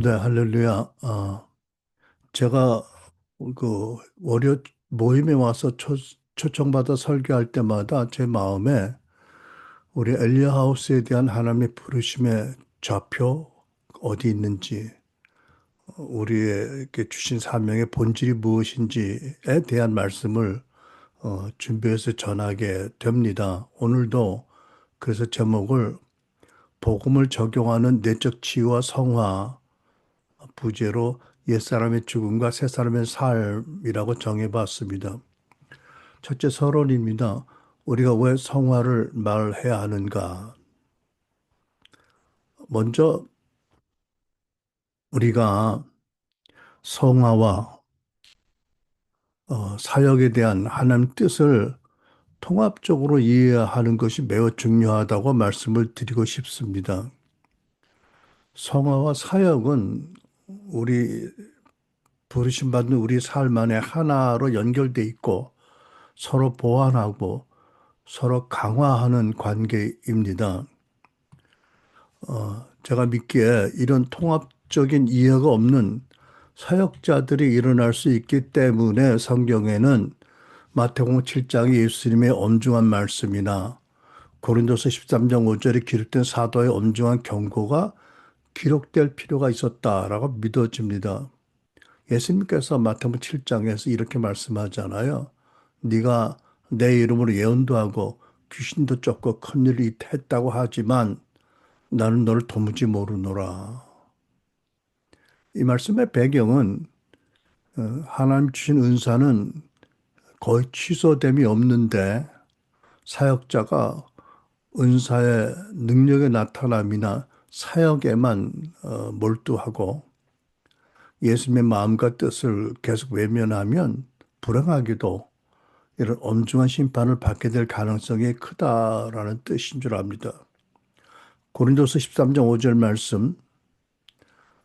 네, 할렐루야. 제가 그 월요 모임에 와서 초청받아 설교할 때마다 제 마음에 우리 엘리야 하우스에 대한 하나님의 부르심의 좌표 어디 있는지, 우리에게 주신 사명의 본질이 무엇인지에 대한 말씀을 준비해서 전하게 됩니다. 오늘도 그래서 제목을 복음을 적용하는 내적 치유와 성화 부제로 옛사람의 죽음과 새사람의 삶이라고 정해봤습니다. 첫째 서론입니다. 우리가 왜 성화를 말해야 하는가? 먼저 우리가 성화와 사역에 대한 하나님 뜻을 통합적으로 이해하는 것이 매우 중요하다고 말씀을 드리고 싶습니다. 성화와 사역은 우리 부르심받는 우리 삶 안에 하나로 연결돼 있고 서로 보완하고 서로 강화하는 관계입니다. 제가 믿기에 이런 통합적인 이해가 없는 사역자들이 일어날 수 있기 때문에 성경에는 마태복음 7장의 예수님의 엄중한 말씀이나 고린도서 13장 5절에 기록된 사도의 엄중한 경고가 기록될 필요가 있었다라고 믿어집니다. 예수님께서 마태복음 7장에서 이렇게 말씀하잖아요. 네가 내 이름으로 예언도 하고 귀신도 쫓고 큰 일을 했다고 하지만 나는 너를 도무지 모르노라. 이 말씀의 배경은 하나님 주신 은사는 거의 취소됨이 없는데 사역자가 은사의 능력의 나타남이나 사역에만 몰두하고 예수님의 마음과 뜻을 계속 외면하면 불행하게도 이런 엄중한 심판을 받게 될 가능성이 크다라는 뜻인 줄 압니다. 고린도서 13장 5절 말씀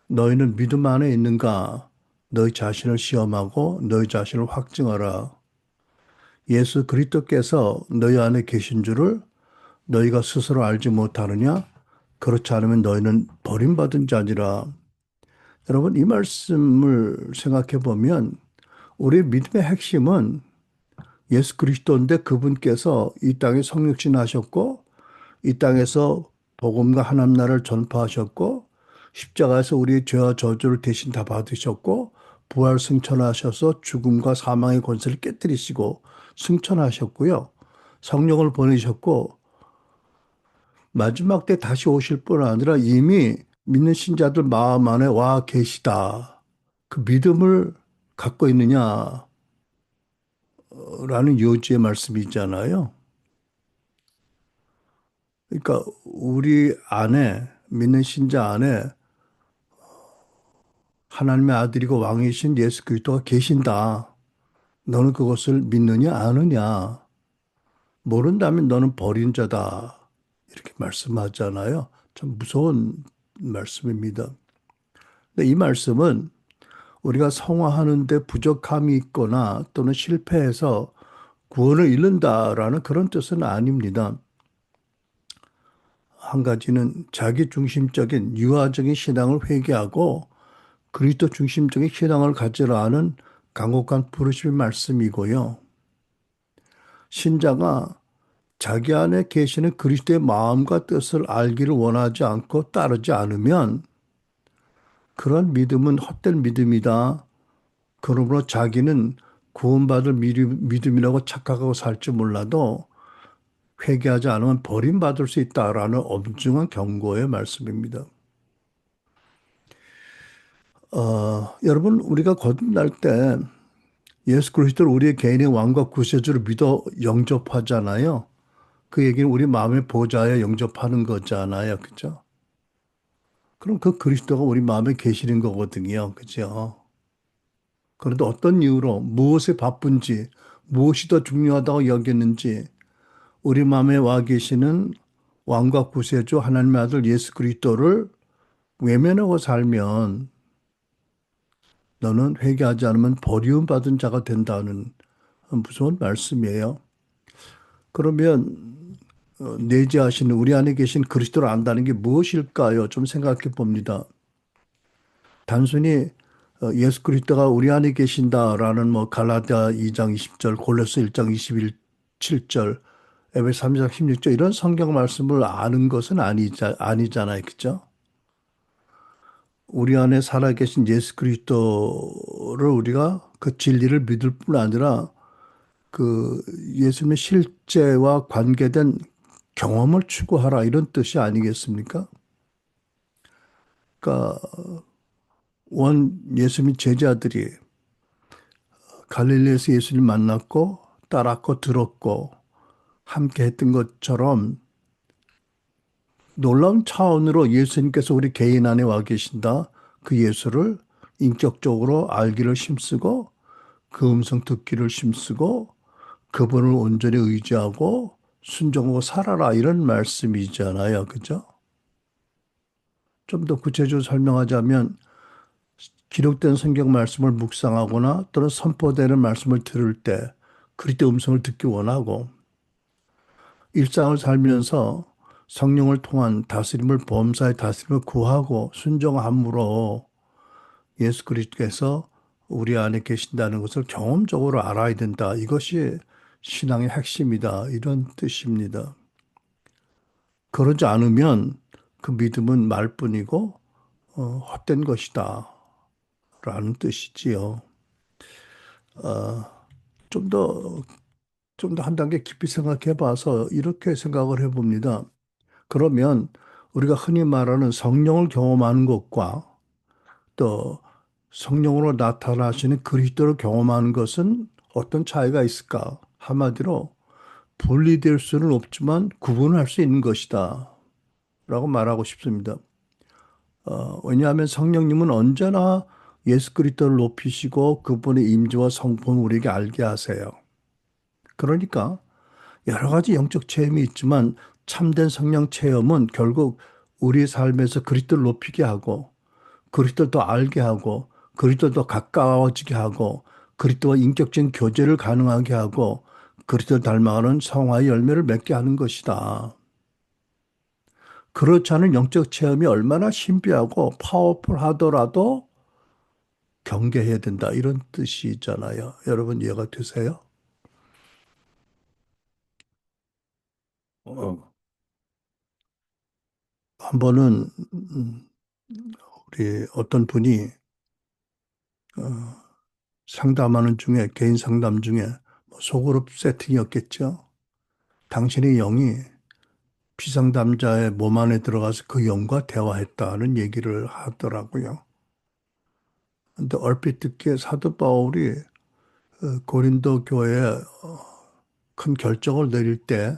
너희는 믿음 안에 있는가? 너희 자신을 시험하고 너희 자신을 확증하라. 예수 그리스도께서 너희 안에 계신 줄을 너희가 스스로 알지 못하느냐? 그렇지 않으면 너희는 버림받은 자니라. 여러분 이 말씀을 생각해 보면 우리 믿음의 핵심은 예수 그리스도인데 그분께서 이 땅에 성육신하셨고 이 땅에서 복음과 하나님 나라를 전파하셨고 십자가에서 우리의 죄와 저주를 대신 다 받으셨고 부활 승천하셔서 죽음과 사망의 권세를 깨뜨리시고 승천하셨고요. 성령을 보내셨고 마지막 때 다시 오실 뿐 아니라 이미 믿는 신자들 마음 안에 와 계시다. 그 믿음을 갖고 있느냐라는 요지의 말씀이 있잖아요. 그러니까 우리 안에 믿는 신자 안에 하나님의 아들이고 왕이신 예수 그리스도가 계신다. 너는 그것을 믿느냐 아느냐? 모른다면 너는 버린 자다. 이렇게 말씀하잖아요. 참 무서운 말씀입니다. 근데 이 말씀은 우리가 성화하는데 부족함이 있거나 또는 실패해서 구원을 잃는다라는 그런 뜻은 아닙니다. 한 가지는 자기 중심적인 유아적인 신앙을 회개하고 그리스도 중심적인 신앙을 가지라 하는 간곡한 부르심의 말씀이고요. 신자가 자기 안에 계시는 그리스도의 마음과 뜻을 알기를 원하지 않고 따르지 않으면 그런 믿음은 헛된 믿음이다. 그러므로 자기는 구원받을 믿음이라고 착각하고 살지 몰라도 회개하지 않으면 버림받을 수 있다라는 엄중한 경고의 말씀입니다. 여러분, 우리가 거듭날 때 예수 그리스도를 우리의 개인의 왕과 구세주로 믿어 영접하잖아요. 그 얘기는 우리 마음의 보좌에 영접하는 거잖아요. 그죠? 그럼 그 그리스도가 우리 마음에 계시는 거거든요. 그죠? 그런데 어떤 이유로 무엇에 바쁜지, 무엇이 더 중요하다고 여겼는지 우리 마음에 와 계시는 왕과 구세주 하나님의 아들 예수 그리스도를 외면하고 살면 너는 회개하지 않으면 버리움받은 자가 된다는 무서운 말씀이에요. 그러면 내재하시는 우리 안에 계신 그리스도를 안다는 게 무엇일까요? 좀 생각해 봅니다. 단순히 예수 그리스도가 우리 안에 계신다라는 뭐 갈라디아 2장 20절, 골로새 1장 27절, 에베소 3장 16절 이런 성경 말씀을 아는 것은 아니잖아요. 그죠? 우리 안에 살아계신 예수 그리스도를 우리가 그 진리를 믿을 뿐 아니라 그 예수님의 실제와 관계된 경험을 추구하라 이런 뜻이 아니겠습니까? 그러니까 원 예수님 제자들이 갈릴리에서 예수님 만났고 따랐고 들었고 함께 했던 것처럼 놀라운 차원으로 예수님께서 우리 개인 안에 와 계신다. 그 예수를 인격적으로 알기를 힘쓰고 그 음성 듣기를 힘쓰고 그분을 온전히 의지하고 순종하고 살아라 이런 말씀이잖아요. 그죠? 좀 더 구체적으로 설명하자면 기록된 성경 말씀을 묵상하거나 또는 선포되는 말씀을 들을 때 그리스도 음성을 듣기 원하고 일상을 살면서 성령을 통한 다스림을 범사의 다스림을 구하고 순종함으로 예수 그리스도께서 우리 안에 계신다는 것을 경험적으로 알아야 된다. 이것이 신앙의 핵심이다. 이런 뜻입니다. 그러지 않으면 그 믿음은 말뿐이고 헛된 것이다. 라는 뜻이지요. 좀 더, 좀 더 한 단계 깊이 생각해 봐서 이렇게 생각을 해 봅니다. 그러면 우리가 흔히 말하는 성령을 경험하는 것과 또 성령으로 나타나시는 그리스도를 경험하는 것은 어떤 차이가 있을까? 한마디로 분리될 수는 없지만 구분할 수 있는 것이다. 라고 말하고 싶습니다. 왜냐하면 성령님은 언제나 예수 그리스도를 높이시고 그분의 임재와 성품을 우리에게 알게 하세요. 그러니까 여러 가지 영적 체험이 있지만 참된 성령 체험은 결국 우리 삶에서 그리스도를 높이게 하고 그리스도를 더 알게 하고 그리스도를 더 가까워지게 하고 그리스도와 인격적인 교제를 가능하게 하고 그리스도를 닮아가는 성화의 열매를 맺게 하는 것이다. 그렇지 않은 영적 체험이 얼마나 신비하고 파워풀하더라도 경계해야 된다. 이런 뜻이잖아요. 여러분 이해가 되세요? 한 번은 우리 어떤 분이 상담하는 중에 개인 상담 중에 뭐 소그룹 세팅이었겠죠. 당신의 영이 피상담자의 몸 안에 들어가서 그 영과 대화했다는 얘기를 하더라고요. 근데 얼핏 듣기에 사도 바울이 고린도 교회에 큰 결정을 내릴 때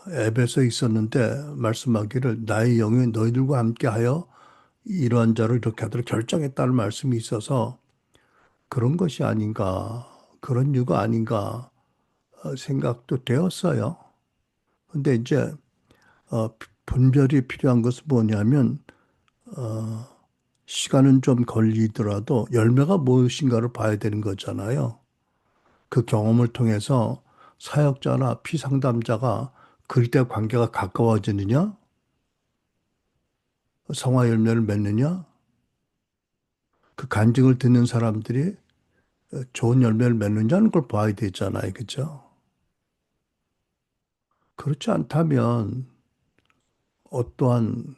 에베소에 있었는데 말씀하기를 나의 영이 너희들과 함께하여 이러한 자를 이렇게 하도록 결정했다는 말씀이 있어서 그런 것이 아닌가, 그런 이유가 아닌가 생각도 되었어요. 근데 이제 분별이 필요한 것은 뭐냐면 시간은 좀 걸리더라도 열매가 무엇인가를 봐야 되는 거잖아요. 그 경험을 통해서 사역자나 피상담자가 그리스도의 관계가 가까워지느냐, 성화 열매를 맺느냐, 그 간증을 듣는 사람들이 좋은 열매를 맺느냐는 걸 봐야 되잖아요. 그죠? 그렇지 않다면 어떠한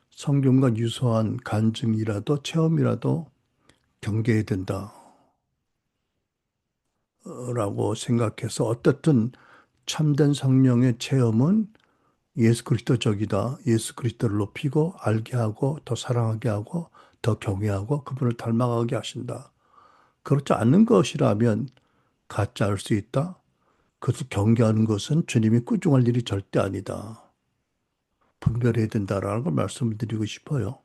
성경과 유사한 간증이라도 체험이라도 경계해야 된다라고 생각해서 어떻든 참된 성령의 체험은 예수 그리스도적이다. 예수 그리스도를 높이고 알게 하고 더 사랑하게 하고 더 경외하고 그분을 닮아가게 하신다. 그렇지 않는 것이라면 가짜일 수 있다. 그것을 경계하는 것은 주님이 꾸중할 일이 절대 아니다. 분별해야 된다라는 걸 말씀을 드리고 싶어요.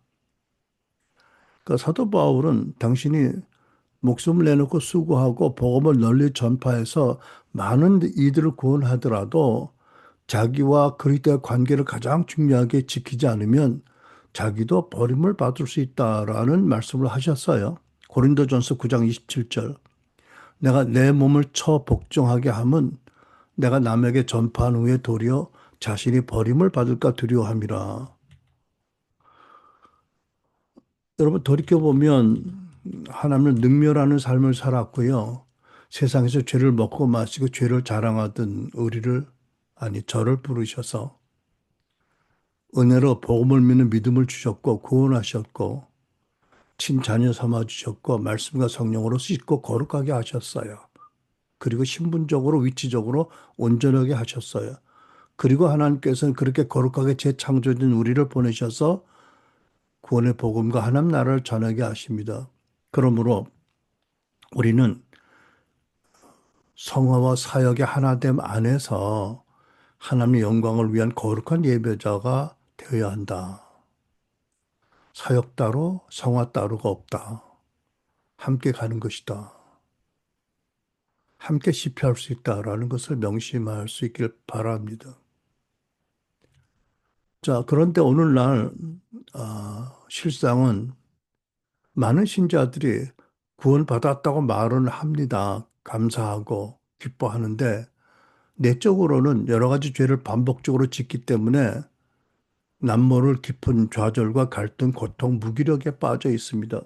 그러니까 사도 바울은 당신이 목숨을 내놓고 수고하고 복음을 널리 전파해서 많은 이들을 구원하더라도 자기와 그리스도의 관계를 가장 중요하게 지키지 않으면 자기도 버림을 받을 수 있다라는 말씀을 하셨어요. 고린도전서 9장 27절. 내가 내 몸을 처 복종하게 함은 내가 남에게 전파한 후에 도리어 자신이 버림을 받을까 두려워함이라. 여러분 돌이켜보면 하나님을 능멸하는 삶을 살았고요. 세상에서 죄를 먹고 마시고 죄를 자랑하던 우리를, 아니 저를 부르셔서 은혜로 복음을 믿는 믿음을 주셨고 구원하셨고 친자녀 삼아 주셨고 말씀과 성령으로 씻고 거룩하게 하셨어요. 그리고 신분적으로 위치적으로 온전하게 하셨어요. 그리고 하나님께서는 그렇게 거룩하게 재창조된 우리를 보내셔서 구원의 복음과 하나님 나라를 전하게 하십니다. 그러므로 우리는 성화와 사역의 하나됨 안에서 하나님의 영광을 위한 거룩한 예배자가 되어야 한다. 사역 따로 성화 따로가 없다. 함께 가는 것이다. 함께 집회할 수 있다라는 것을 명심할 수 있길 바랍니다. 자, 그런데 오늘날 실상은 많은 신자들이 구원받았다고 말은 합니다. 감사하고 기뻐하는데 내적으로는 여러 가지 죄를 반복적으로 짓기 때문에 남모를 깊은 좌절과 갈등, 고통, 무기력에 빠져 있습니다.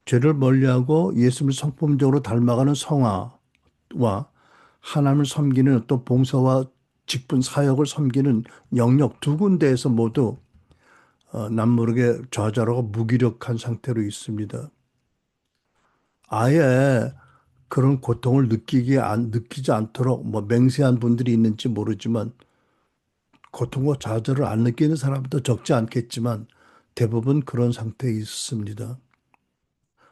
죄를 멀리하고 예수를 성품적으로 닮아가는 성화와 하나님을 섬기는 또 봉사와 직분 사역을 섬기는 영역 두 군데에서 모두 남모르게 좌절하고 무기력한 상태로 있습니다. 아예 그런 고통을 느끼지 않도록 뭐 맹세한 분들이 있는지 모르지만 고통과 좌절을 안 느끼는 사람도 적지 않겠지만 대부분 그런 상태에 있습니다.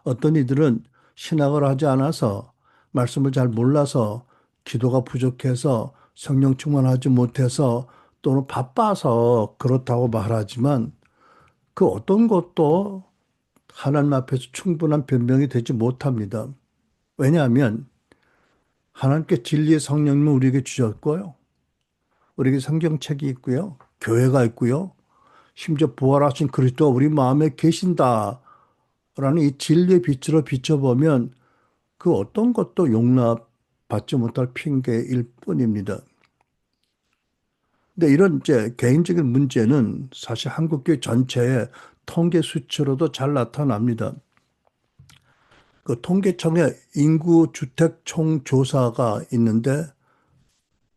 어떤 이들은 신학을 하지 않아서 말씀을 잘 몰라서 기도가 부족해서 성령 충만하지 못해서 또는 바빠서 그렇다고 말하지만 그 어떤 것도 하나님 앞에서 충분한 변명이 되지 못합니다. 왜냐하면 하나님께 진리의 성령님을 우리에게 주셨고요. 우리에게 성경책이 있고요. 교회가 있고요. 심지어 부활하신 그리스도가 우리 마음에 계신다라는 이 진리의 빛으로 비춰보면 그 어떤 것도 용납받지 못할 핑계일 뿐입니다. 근데 이런 이제 개인적인 문제는 사실 한국교회 전체의 통계 수치로도 잘 나타납니다. 그 통계청의 인구 주택 총조사가 있는데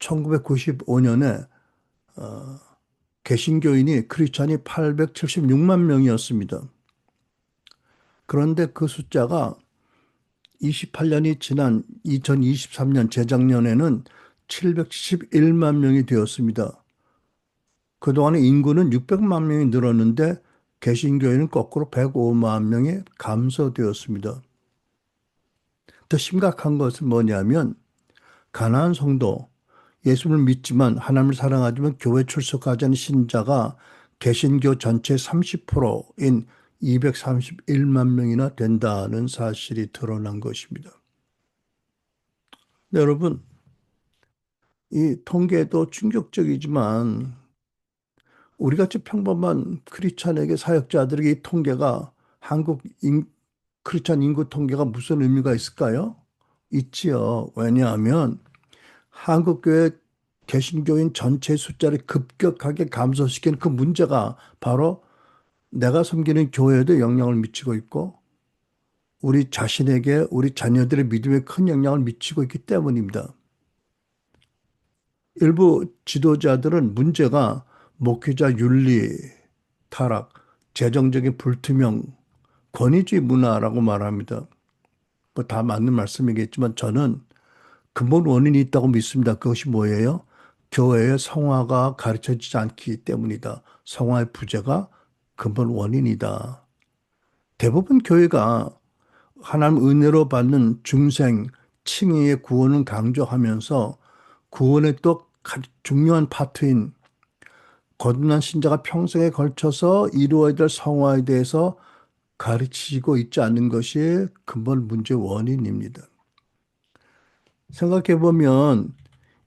1995년에 개신교인이 크리스찬이 876만 명이었습니다. 그런데 그 숫자가 28년이 지난 2023년 재작년에는 771만 명이 되었습니다. 그동안의 인구는 600만 명이 늘었는데 개신교회는 거꾸로 105만 명이 감소되었습니다. 더 심각한 것은 뭐냐면 가나안 성도, 예수를 믿지만 하나님을 사랑하지만 교회 출석하지 않은 신자가 개신교 전체 30%인 231만 명이나 된다는 사실이 드러난 것입니다. 네, 여러분, 이 통계도 충격적이지만 우리같이 평범한 크리스찬에게 사역자들에게 이 통계가 크리스찬 인구 통계가 무슨 의미가 있을까요? 있지요. 왜냐하면 한국교회 개신교인 전체 숫자를 급격하게 감소시킨 그 문제가 바로 내가 섬기는 교회에도 영향을 미치고 있고 우리 자신에게 우리 자녀들의 믿음에 큰 영향을 미치고 있기 때문입니다. 일부 지도자들은 문제가 목회자 윤리 타락, 재정적인 불투명, 권위주의 문화라고 말합니다. 뭐 다 맞는 말씀이겠지만 저는 근본 원인이 있다고 믿습니다. 그것이 뭐예요? 교회의 성화가 가르쳐지지 않기 때문이다. 성화의 부재가 근본 원인이다. 대부분 교회가 하나님 은혜로 받는 중생, 칭의의 구원을 강조하면서 구원의 또 중요한 파트인 거듭난 신자가 평생에 걸쳐서 이루어야 될 성화에 대해서 가르치고 있지 않는 것이 근본 문제 원인입니다. 생각해 보면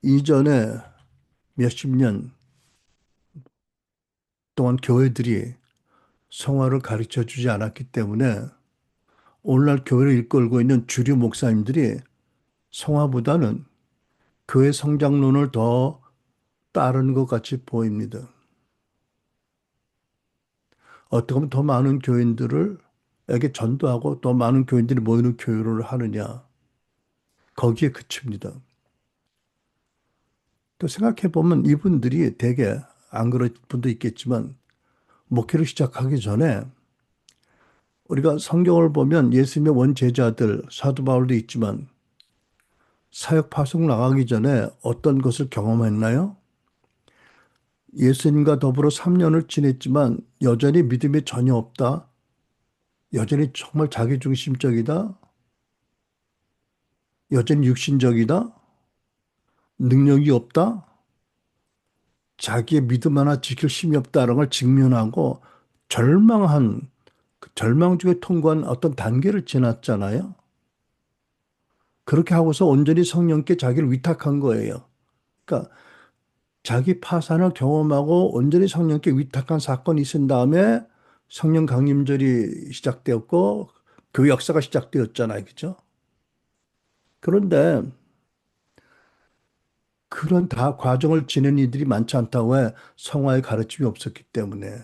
이전에 몇십 년 동안 교회들이 성화를 가르쳐 주지 않았기 때문에 오늘날 교회를 이끌고 있는 주류 목사님들이 성화보다는 교회 성장론을 더 따르는 것 같이 보입니다. 어떻게 하면 더 많은 에게 전도하고 더 많은 교인들이 모이는 교회를 하느냐. 거기에 그칩니다. 또 생각해 보면 이분들이 대개 안 그럴 분도 있겠지만 목회를 시작하기 전에 우리가 성경을 보면 예수님의 원제자들 사도 바울도 있지만 사역 파송 나가기 전에 어떤 것을 경험했나요? 예수님과 더불어 3년을 지냈지만 여전히 믿음이 전혀 없다. 여전히 정말 자기중심적이다. 여전히 육신적이다. 능력이 없다. 자기의 믿음 하나 지킬 힘이 없다는 걸 직면하고 절망한 그 절망 중에 통과한 어떤 단계를 지났잖아요. 그렇게 하고서 온전히 성령께 자기를 위탁한 거예요. 그러니까 자기 파산을 경험하고 온전히 성령께 위탁한 사건이 있은 다음에 성령 강림절이 시작되었고 교회 역사가 시작되었잖아요. 그죠? 그런데 그런 다 과정을 지낸 이들이 많지 않다고 해 성화의 가르침이 없었기 때문에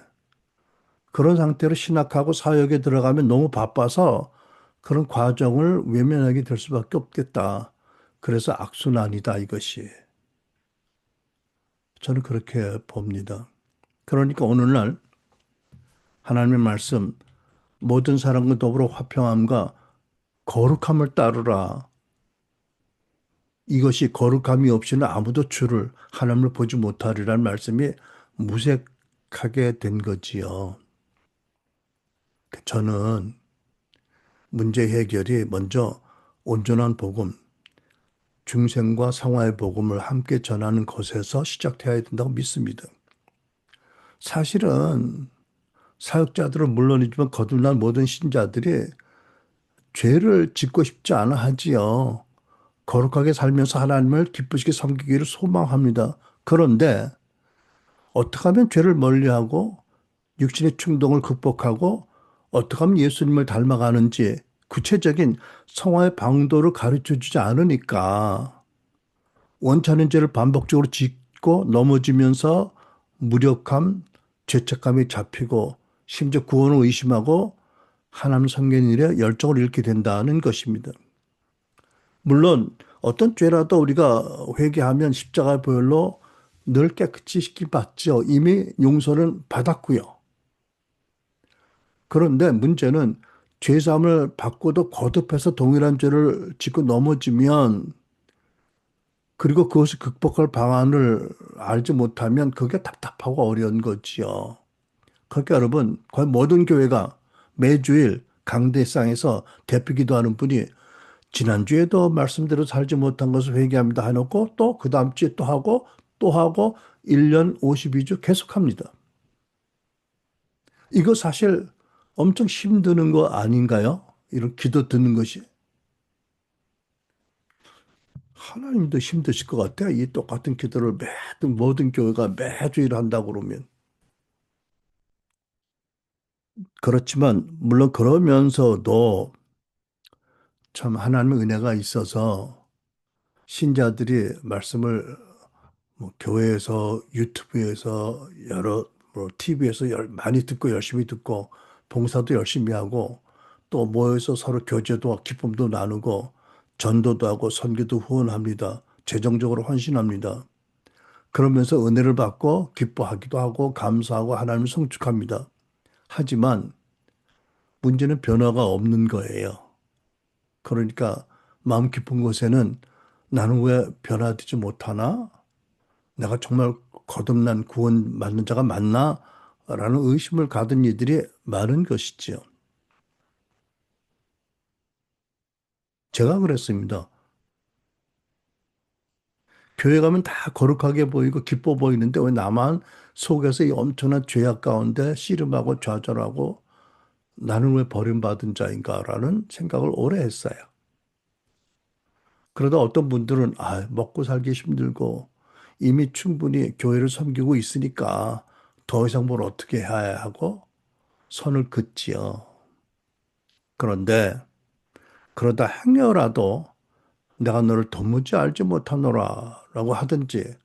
그런 상태로 신학하고 사역에 들어가면 너무 바빠서 그런 과정을 외면하게 될 수밖에 없겠다. 그래서 악순환이다, 이것이. 저는 그렇게 봅니다. 그러니까 오늘날 하나님의 말씀, 모든 사람과 더불어 화평함과 거룩함을 따르라. 이것이 거룩함이 없이는 아무도 주를, 하나님을 보지 못하리라는 말씀이 무색하게 된 거지요. 저는 문제 해결이 먼저 온전한 복음, 중생과 상화의 복음을 함께 전하는 것에서 시작되어야 된다고 믿습니다. 사실은 사역자들은 물론이지만 거듭난 모든 신자들이 죄를 짓고 싶지 않아 하지요. 거룩하게 살면서 하나님을 기쁘시게 섬기기를 소망합니다. 그런데 어떻게 하면 죄를 멀리하고 육신의 충동을 극복하고 어떻게 하면 예수님을 닮아가는지 구체적인 성화의 방도를 가르쳐 주지 않으니까 원치 않은 죄를 반복적으로 짓고 넘어지면서 무력함, 죄책감이 잡히고 심지어 구원을 의심하고 하나님 섬기는 일에 열정을 잃게 된다는 것입니다. 물론 어떤 죄라도 우리가 회개하면 십자가 보혈로 늘 깨끗이 씻김받죠. 이미 용서는 받았고요. 그런데 문제는 죄사함을 받고도 거듭해서 동일한 죄를 짓고 넘어지면 그리고 그것을 극복할 방안을 알지 못하면 그게 답답하고 어려운 거지요. 그러니까 여러분, 거의 모든 교회가 매주일 강대상에서 대표 기도하는 분이 지난주에도 말씀대로 살지 못한 것을 회개합니다 해놓고 또 그 다음 주에 또 하고 1년 52주 계속합니다. 이거 사실 엄청 힘드는 거 아닌가요? 이런 기도 듣는 것이. 하나님도 힘드실 것 같아요. 이 똑같은 기도를 모든 교회가 매주일 한다고 그러면. 그렇지만, 물론 그러면서도 참 하나님의 은혜가 있어서 신자들이 말씀을 뭐 교회에서, 유튜브에서, 뭐 TV에서 많이 듣고 열심히 듣고 봉사도 열심히 하고 또 모여서 서로 교제도 기쁨도 나누고 전도도 하고 선교도 후원합니다. 재정적으로 헌신합니다. 그러면서 은혜를 받고 기뻐하기도 하고 감사하고 하나님을 성축합니다. 하지만 문제는 변화가 없는 거예요. 그러니까 마음 깊은 곳에는 나는 왜 변화되지 못하나? 내가 정말 거듭난 구원 받는 자가 맞나? 라는 의심을 가진 이들이 많은 것이지요. 제가 그랬습니다. 교회 가면 다 거룩하게 보이고 기뻐 보이는데 왜 나만 속에서 이 엄청난 죄악 가운데 씨름하고 좌절하고 나는 왜 버림받은 자인가라는 생각을 오래 했어요. 그러다 어떤 분들은 먹고 살기 힘들고 이미 충분히 교회를 섬기고 있으니까 더 이상 뭘 어떻게 해야 하고 선을 긋지요. 그런데 그러다 행여라도 내가 너를 도무지 알지 못하노라 라고 하든지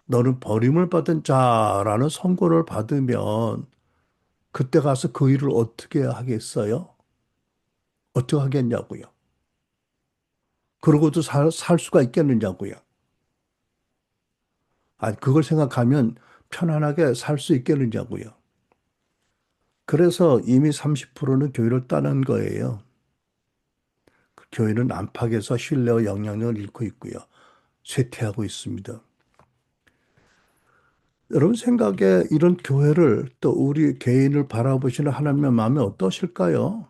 너는 버림을 받은 자라는 선고를 받으면 그때 가서 그 일을 어떻게 하겠어요? 어떻게 하겠냐고요. 그러고도 살 수가 있겠느냐고요. 아니, 그걸 생각하면 편안하게 살 수 있겠느냐고요. 그래서 이미 30%는 교회를 떠난 거예요. 그 교회는 안팎에서 신뢰와 영향력을 잃고 있고요. 쇠퇴하고 있습니다. 여러분 생각에 이런 교회를 또 우리 개인을 바라보시는 하나님의 마음이 어떠실까요?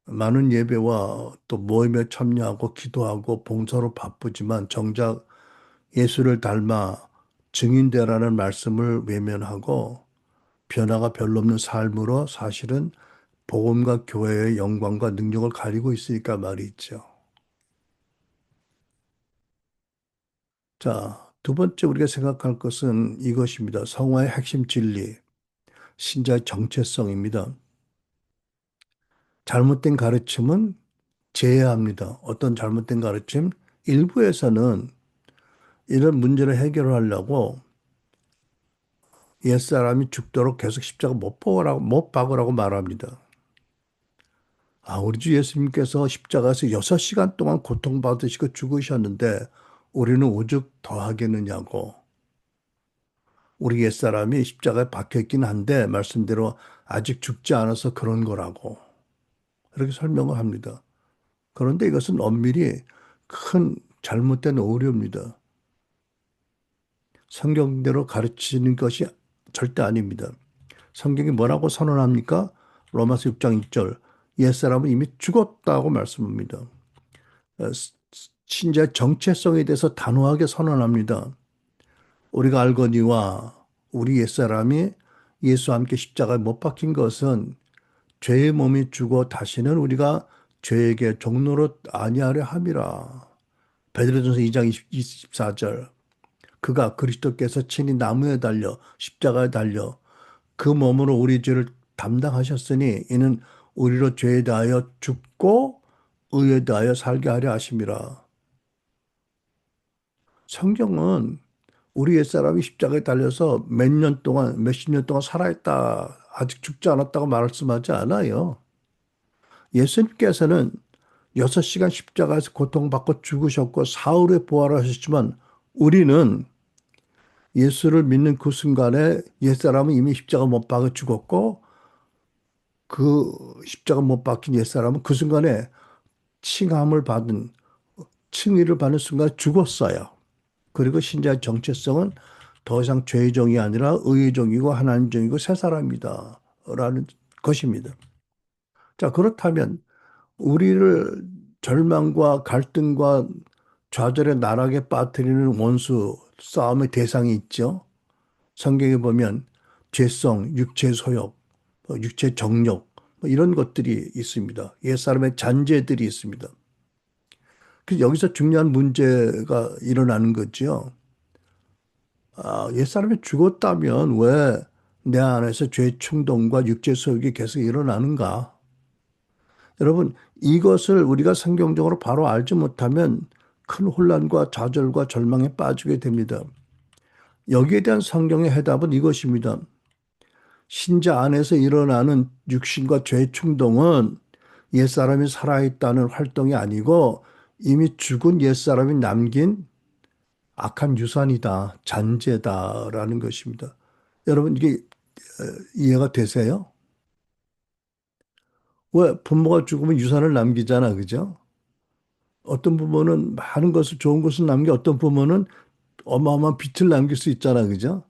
많은 예배와 또 모임에 참여하고 기도하고 봉사로 바쁘지만 정작 예수를 닮아 증인되라는 말씀을 외면하고 변화가 별로 없는 삶으로 사실은 복음과 교회의 영광과 능력을 가리고 있으니까 말이죠. 자, 두 번째 우리가 생각할 것은 이것입니다. 성화의 핵심 진리, 신자의 정체성입니다. 잘못된 가르침은 제외합니다. 어떤 잘못된 가르침? 일부에서는 이런 문제를 해결하려고 옛사람이 죽도록 계속 십자가 못 박으라고 말합니다. 아, 우리 주 예수님께서 십자가에서 6시간 동안 고통받으시고 죽으셨는데 우리는 오죽 더 하겠느냐고. 우리 옛사람이 십자가에 박혀 있긴 한데 말씀대로 아직 죽지 않아서 그런 거라고. 이렇게 설명을 합니다. 그런데 이것은 엄밀히 큰 잘못된 오류입니다. 성경대로 가르치는 것이 절대 아닙니다. 성경이 뭐라고 선언합니까? 로마서 6장 1절. 옛사람은 이미 죽었다고 말씀합니다. 어, 신자의 정체성에 대해서 단호하게 선언합니다. 우리가 알거니와 우리 옛사람이 예수와 함께 십자가에 못 박힌 것은 죄의 몸이 죽어 다시는 우리가 죄에게 종로로 아니하려 함이라. 베드로전서 2장 24절. 그가 그리스도께서 친히 나무에 달려 십자가에 달려 그 몸으로 우리 죄를 담당하셨으니 이는 우리로 죄에 대하여 죽고 의에 대하여 살게 하려 하심이라. 성경은 우리 옛사람이 십자가에 달려서 몇 년 동안, 몇십 년 동안 살아있다, 아직 죽지 않았다고 말씀하지 않아요. 예수님께서는 6시간 십자가에서 고통받고 죽으셨고 사흘에 부활하셨지만 우리는 예수를 믿는 그 순간에 옛사람은 이미 십자가 못 박아 죽었고 그 십자가 못 박힌 옛사람은 그 순간에 칭함을 받은, 칭의를 받는 순간 죽었어요. 그리고 신자의 정체성은 더 이상 죄의 종이 아니라 의의 종이고 하나님 종이고 새 사람이다. 라는 것입니다. 자, 그렇다면 우리를 절망과 갈등과 좌절의 나락에 빠뜨리는 원수 싸움의 대상이 있죠. 성경에 보면 죄성, 육체 소욕, 육체 정욕 이런 것들이 있습니다. 옛사람의 잔재들이 있습니다. 그래서 여기서 중요한 문제가 일어나는 거죠. 아, 옛사람이 죽었다면 왜 내 안에서 죄 충동과 육체 소욕이 계속 일어나는가? 여러분, 이것을 우리가 성경적으로 바로 알지 못하면 큰 혼란과 좌절과 절망에 빠지게 됩니다. 여기에 대한 성경의 해답은 이것입니다. 신자 안에서 일어나는 육신과 죄 충동은 옛사람이 살아있다는 활동이 아니고 이미 죽은 옛사람이 남긴 악한 유산이다, 잔재다라는 것입니다. 여러분, 이게 이해가 되세요? 왜 부모가 죽으면 유산을 남기잖아, 그죠? 어떤 부모는 많은 것을, 좋은 것을 남겨, 어떤 부모는 어마어마한 빚을 남길 수 있잖아, 그죠?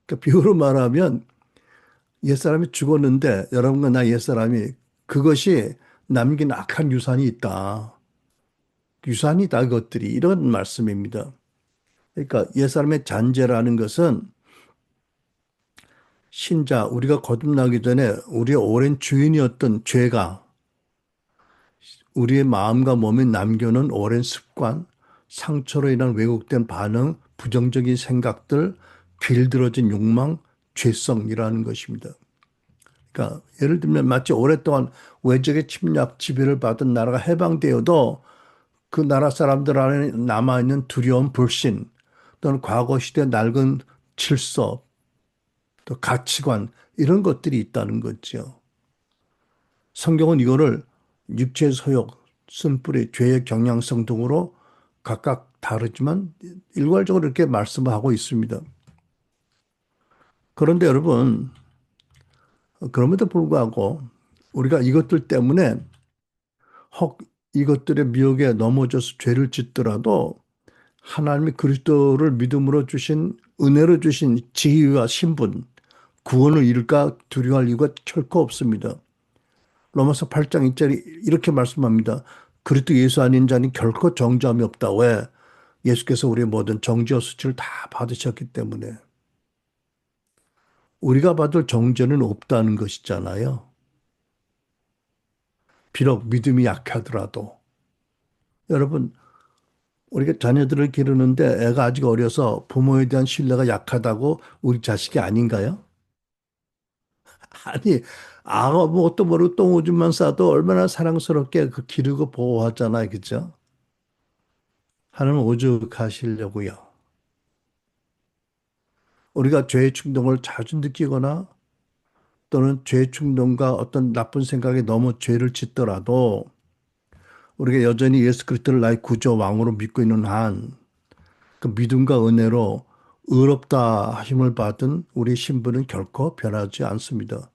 그러니까 비유로 말하면 옛사람이 죽었는데, 여러분과 나 옛사람이 그것이 남긴 악한 유산이 있다. 유산이다, 그것들이. 이런 말씀입니다. 그러니까 옛사람의 잔재라는 것은 신자, 우리가 거듭나기 전에 우리의 오랜 주인이었던 죄가 우리의 마음과 몸에 남겨놓은 오랜 습관, 상처로 인한 왜곡된 반응, 부정적인 생각들, 길들어진 욕망, 죄성이라는 것입니다. 그러니까 예를 들면 마치 오랫동안 외적의 침략, 지배를 받은 나라가 해방되어도 그 나라 사람들 안에 남아있는 두려움, 불신 또는 과거 시대 낡은 질서, 또 가치관, 이런 것들이 있다는 거죠. 성경은 이거를 육체의 소욕, 쓴뿌리, 죄의 경향성 등으로 각각 다르지만 일괄적으로 이렇게 말씀을 하고 있습니다. 그런데 여러분, 그럼에도 불구하고 우리가 이것들 때문에 혹 이것들의 미혹에 넘어져서 죄를 짓더라도 하나님이 그리스도를 믿음으로 주신 은혜로 주신 지위와 신분, 구원을 잃을까 두려워할 이유가 결코 없습니다. 로마서 8장 2절이 이렇게 말씀합니다. 그리스도 예수 아닌 자는 결코 정죄함이 없다. 왜? 예수께서 우리의 모든 정죄와 수치를 다 받으셨기 때문에. 우리가 받을 정죄는 없다는 것이잖아요. 비록 믿음이 약하더라도. 여러분, 우리가 자녀들을 기르는데 애가 아직 어려서 부모에 대한 신뢰가 약하다고 우리 자식이 아닌가요? 아니, 아무것도 모르고 똥오줌만 싸도 얼마나 사랑스럽게 그 기르고 보호하잖아요. 그죠? 하나님 오죽하시려고요. 우리가 죄의 충동을 자주 느끼거나 또는 죄의 충동과 어떤 나쁜 생각에 너무 죄를 짓더라도 우리가 여전히 예수 그리스도를 나의 구주 왕으로 믿고 있는 한 그 믿음과 은혜로 의롭다 하심을 받은 우리 신분은 결코 변하지 않습니다.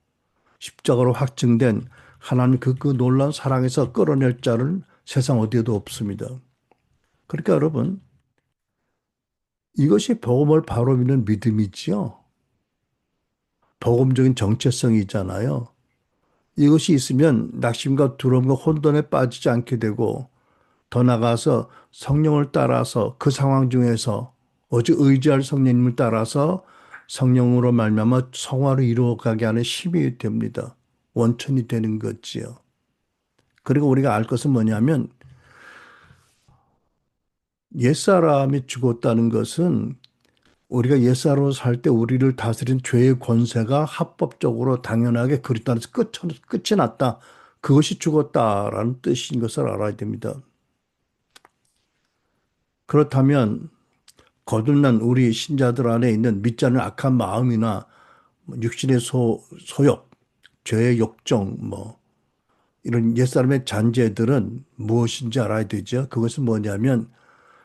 십자가로 확증된 하나님 그 놀라운 사랑에서 끌어낼 자는 세상 어디에도 없습니다. 그러니까 여러분, 이것이 복음을 바로 믿는 믿음이지요. 복음적인 정체성이잖아요. 이것이 있으면 낙심과 두려움과 혼돈에 빠지지 않게 되고 더 나아가서 성령을 따라서 그 상황 중에서 오직 의지할 성령님을 따라서 성령으로 말미암아 성화를 이루어가게 하는 힘이 됩니다. 원천이 되는 거지요. 그리고 우리가 알 것은 뭐냐면 옛사람이 죽었다는 것은 우리가 옛사람으로 살 때 우리를 다스린 죄의 권세가 합법적으로 당연하게 그리스도 안에서 끝이 났다. 그것이 죽었다라는 뜻인 것을 알아야 됩니다. 그렇다면 거듭난 우리 신자들 안에 있는 믿지 않는 악한 마음이나 육신의 소욕, 죄의 욕정, 이런 옛사람의 잔재들은 무엇인지 알아야 되죠. 그것은 뭐냐면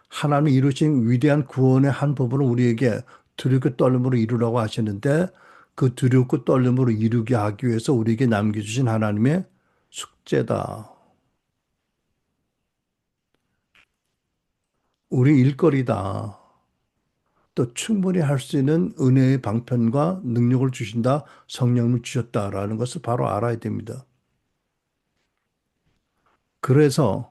하나님이 이루신 위대한 구원의 한 부분을 우리에게 두렵고 떨림으로 이루라고 하시는데 그 두렵고 떨림으로 이루게 하기 위해서 우리에게 남겨주신 하나님의 숙제다. 우리 일거리다. 또 충분히 할 수 있는 은혜의 방편과 능력을 주신다, 성령을 주셨다라는 것을 바로 알아야 됩니다. 그래서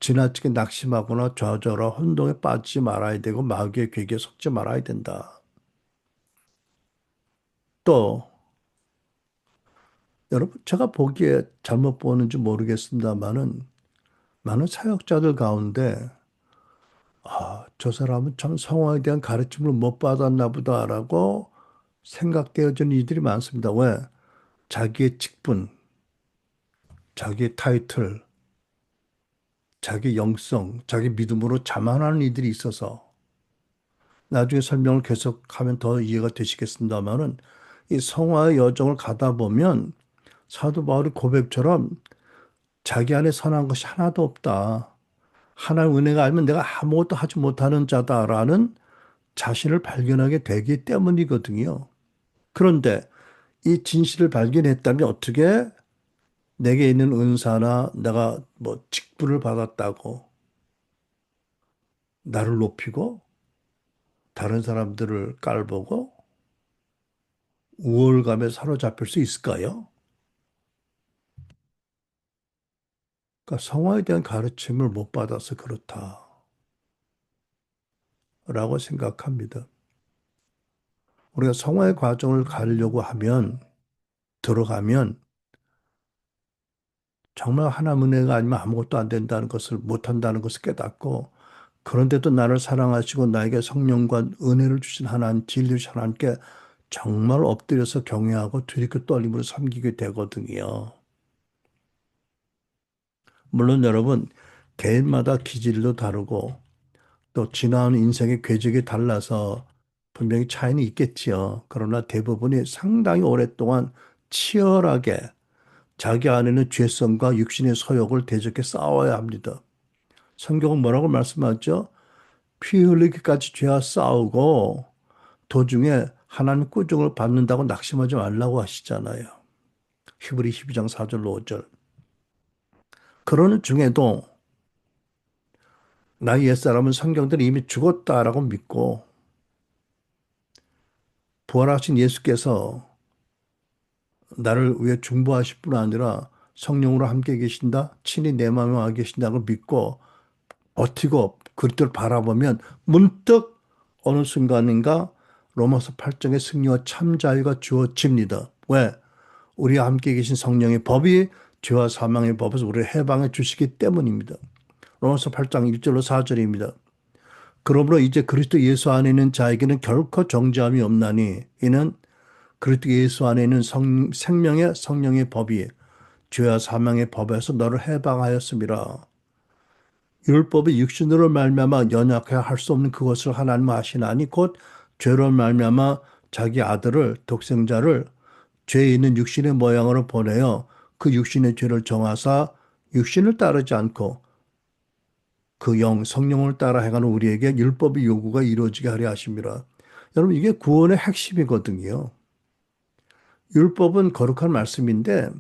지나치게 낙심하거나 좌절하거나 혼동에 빠지지 말아야 되고 마귀의 괴계에 속지 말아야 된다. 또 여러분 제가 보기에 잘못 보는지 모르겠습니다만은 많은 사역자들 가운데 저 사람은 참 성화에 대한 가르침을 못 받았나 보다라고 생각되어지는 이들이 많습니다. 왜? 자기의 직분, 자기의 타이틀, 자기 영성, 자기 믿음으로 자만하는 이들이 있어서 나중에 설명을 계속하면 더 이해가 되시겠습니다만은 이 성화의 여정을 가다 보면 사도 바울의 고백처럼 자기 안에 선한 것이 하나도 없다. 하나의 은혜가 아니면 내가 아무것도 하지 못하는 자다라는 자신을 발견하게 되기 때문이거든요. 그런데 이 진실을 발견했다면 어떻게 내게 있는 은사나 내가 직분을 받았다고 나를 높이고 다른 사람들을 깔보고 우월감에 사로잡힐 수 있을까요? 그러니까 성화에 대한 가르침을 못 받아서 그렇다라고 생각합니다. 우리가 성화의 과정을 가려고 하면 들어가면 정말 하나님 은혜가 아니면 아무것도 안 된다는 것을 못한다는 것을 깨닫고 그런데도 나를 사랑하시고 나에게 성령과 은혜를 주신 하나님, 진리 주신 하나님께 정말 엎드려서 경외하고 두렵고 떨림으로 섬기게 되거든요. 물론 여러분, 개인마다 기질도 다르고 또 지나온 인생의 궤적이 달라서 분명히 차이는 있겠지요. 그러나 대부분이 상당히 오랫동안 치열하게 자기 안에는 죄성과 육신의 소욕을 대적해 싸워야 합니다. 성경은 뭐라고 말씀하죠? 피 흘리기까지 죄와 싸우고 도중에 하나님 꾸중을 받는다고 낙심하지 말라고 하시잖아요. 히브리 12장 4절 5절. 그러는 중에도 나의 옛사람은 성경들이 이미 죽었다라고 믿고 부활하신 예수께서 나를 위해 중보하실 뿐 아니라 성령으로 함께 계신다. 친히 내 마음에 와 계신다고 믿고 버티고 그리스도를 바라보면 문득 어느 순간인가 로마서 8장의 승리와 참 자유가 주어집니다. 왜? 우리와 함께 계신 성령의 법이 죄와 사망의 법에서 우리를 해방해 주시기 때문입니다. 로마서 8장 1절로 4절입니다. 그러므로 이제 그리스도 예수 안에 있는 자에게는 결코 정죄함이 없나니 이는 그리스도 예수 안에 있는 생명의 성령의 법이 죄와 사망의 법에서 너를 해방하였음이라. 율법이 육신으로 말미암아 연약해 할 수 없는 그것을 하나님 아시나니 곧 죄로 말미암아 자기 아들을 독생자를 죄 있는 육신의 모양으로 보내어 그 육신의 죄를 정하사 육신을 따르지 않고 그 영 성령을 따라 행하는 우리에게 율법의 요구가 이루어지게 하려 하심이라. 여러분 이게 구원의 핵심이거든요. 율법은 거룩한 말씀인데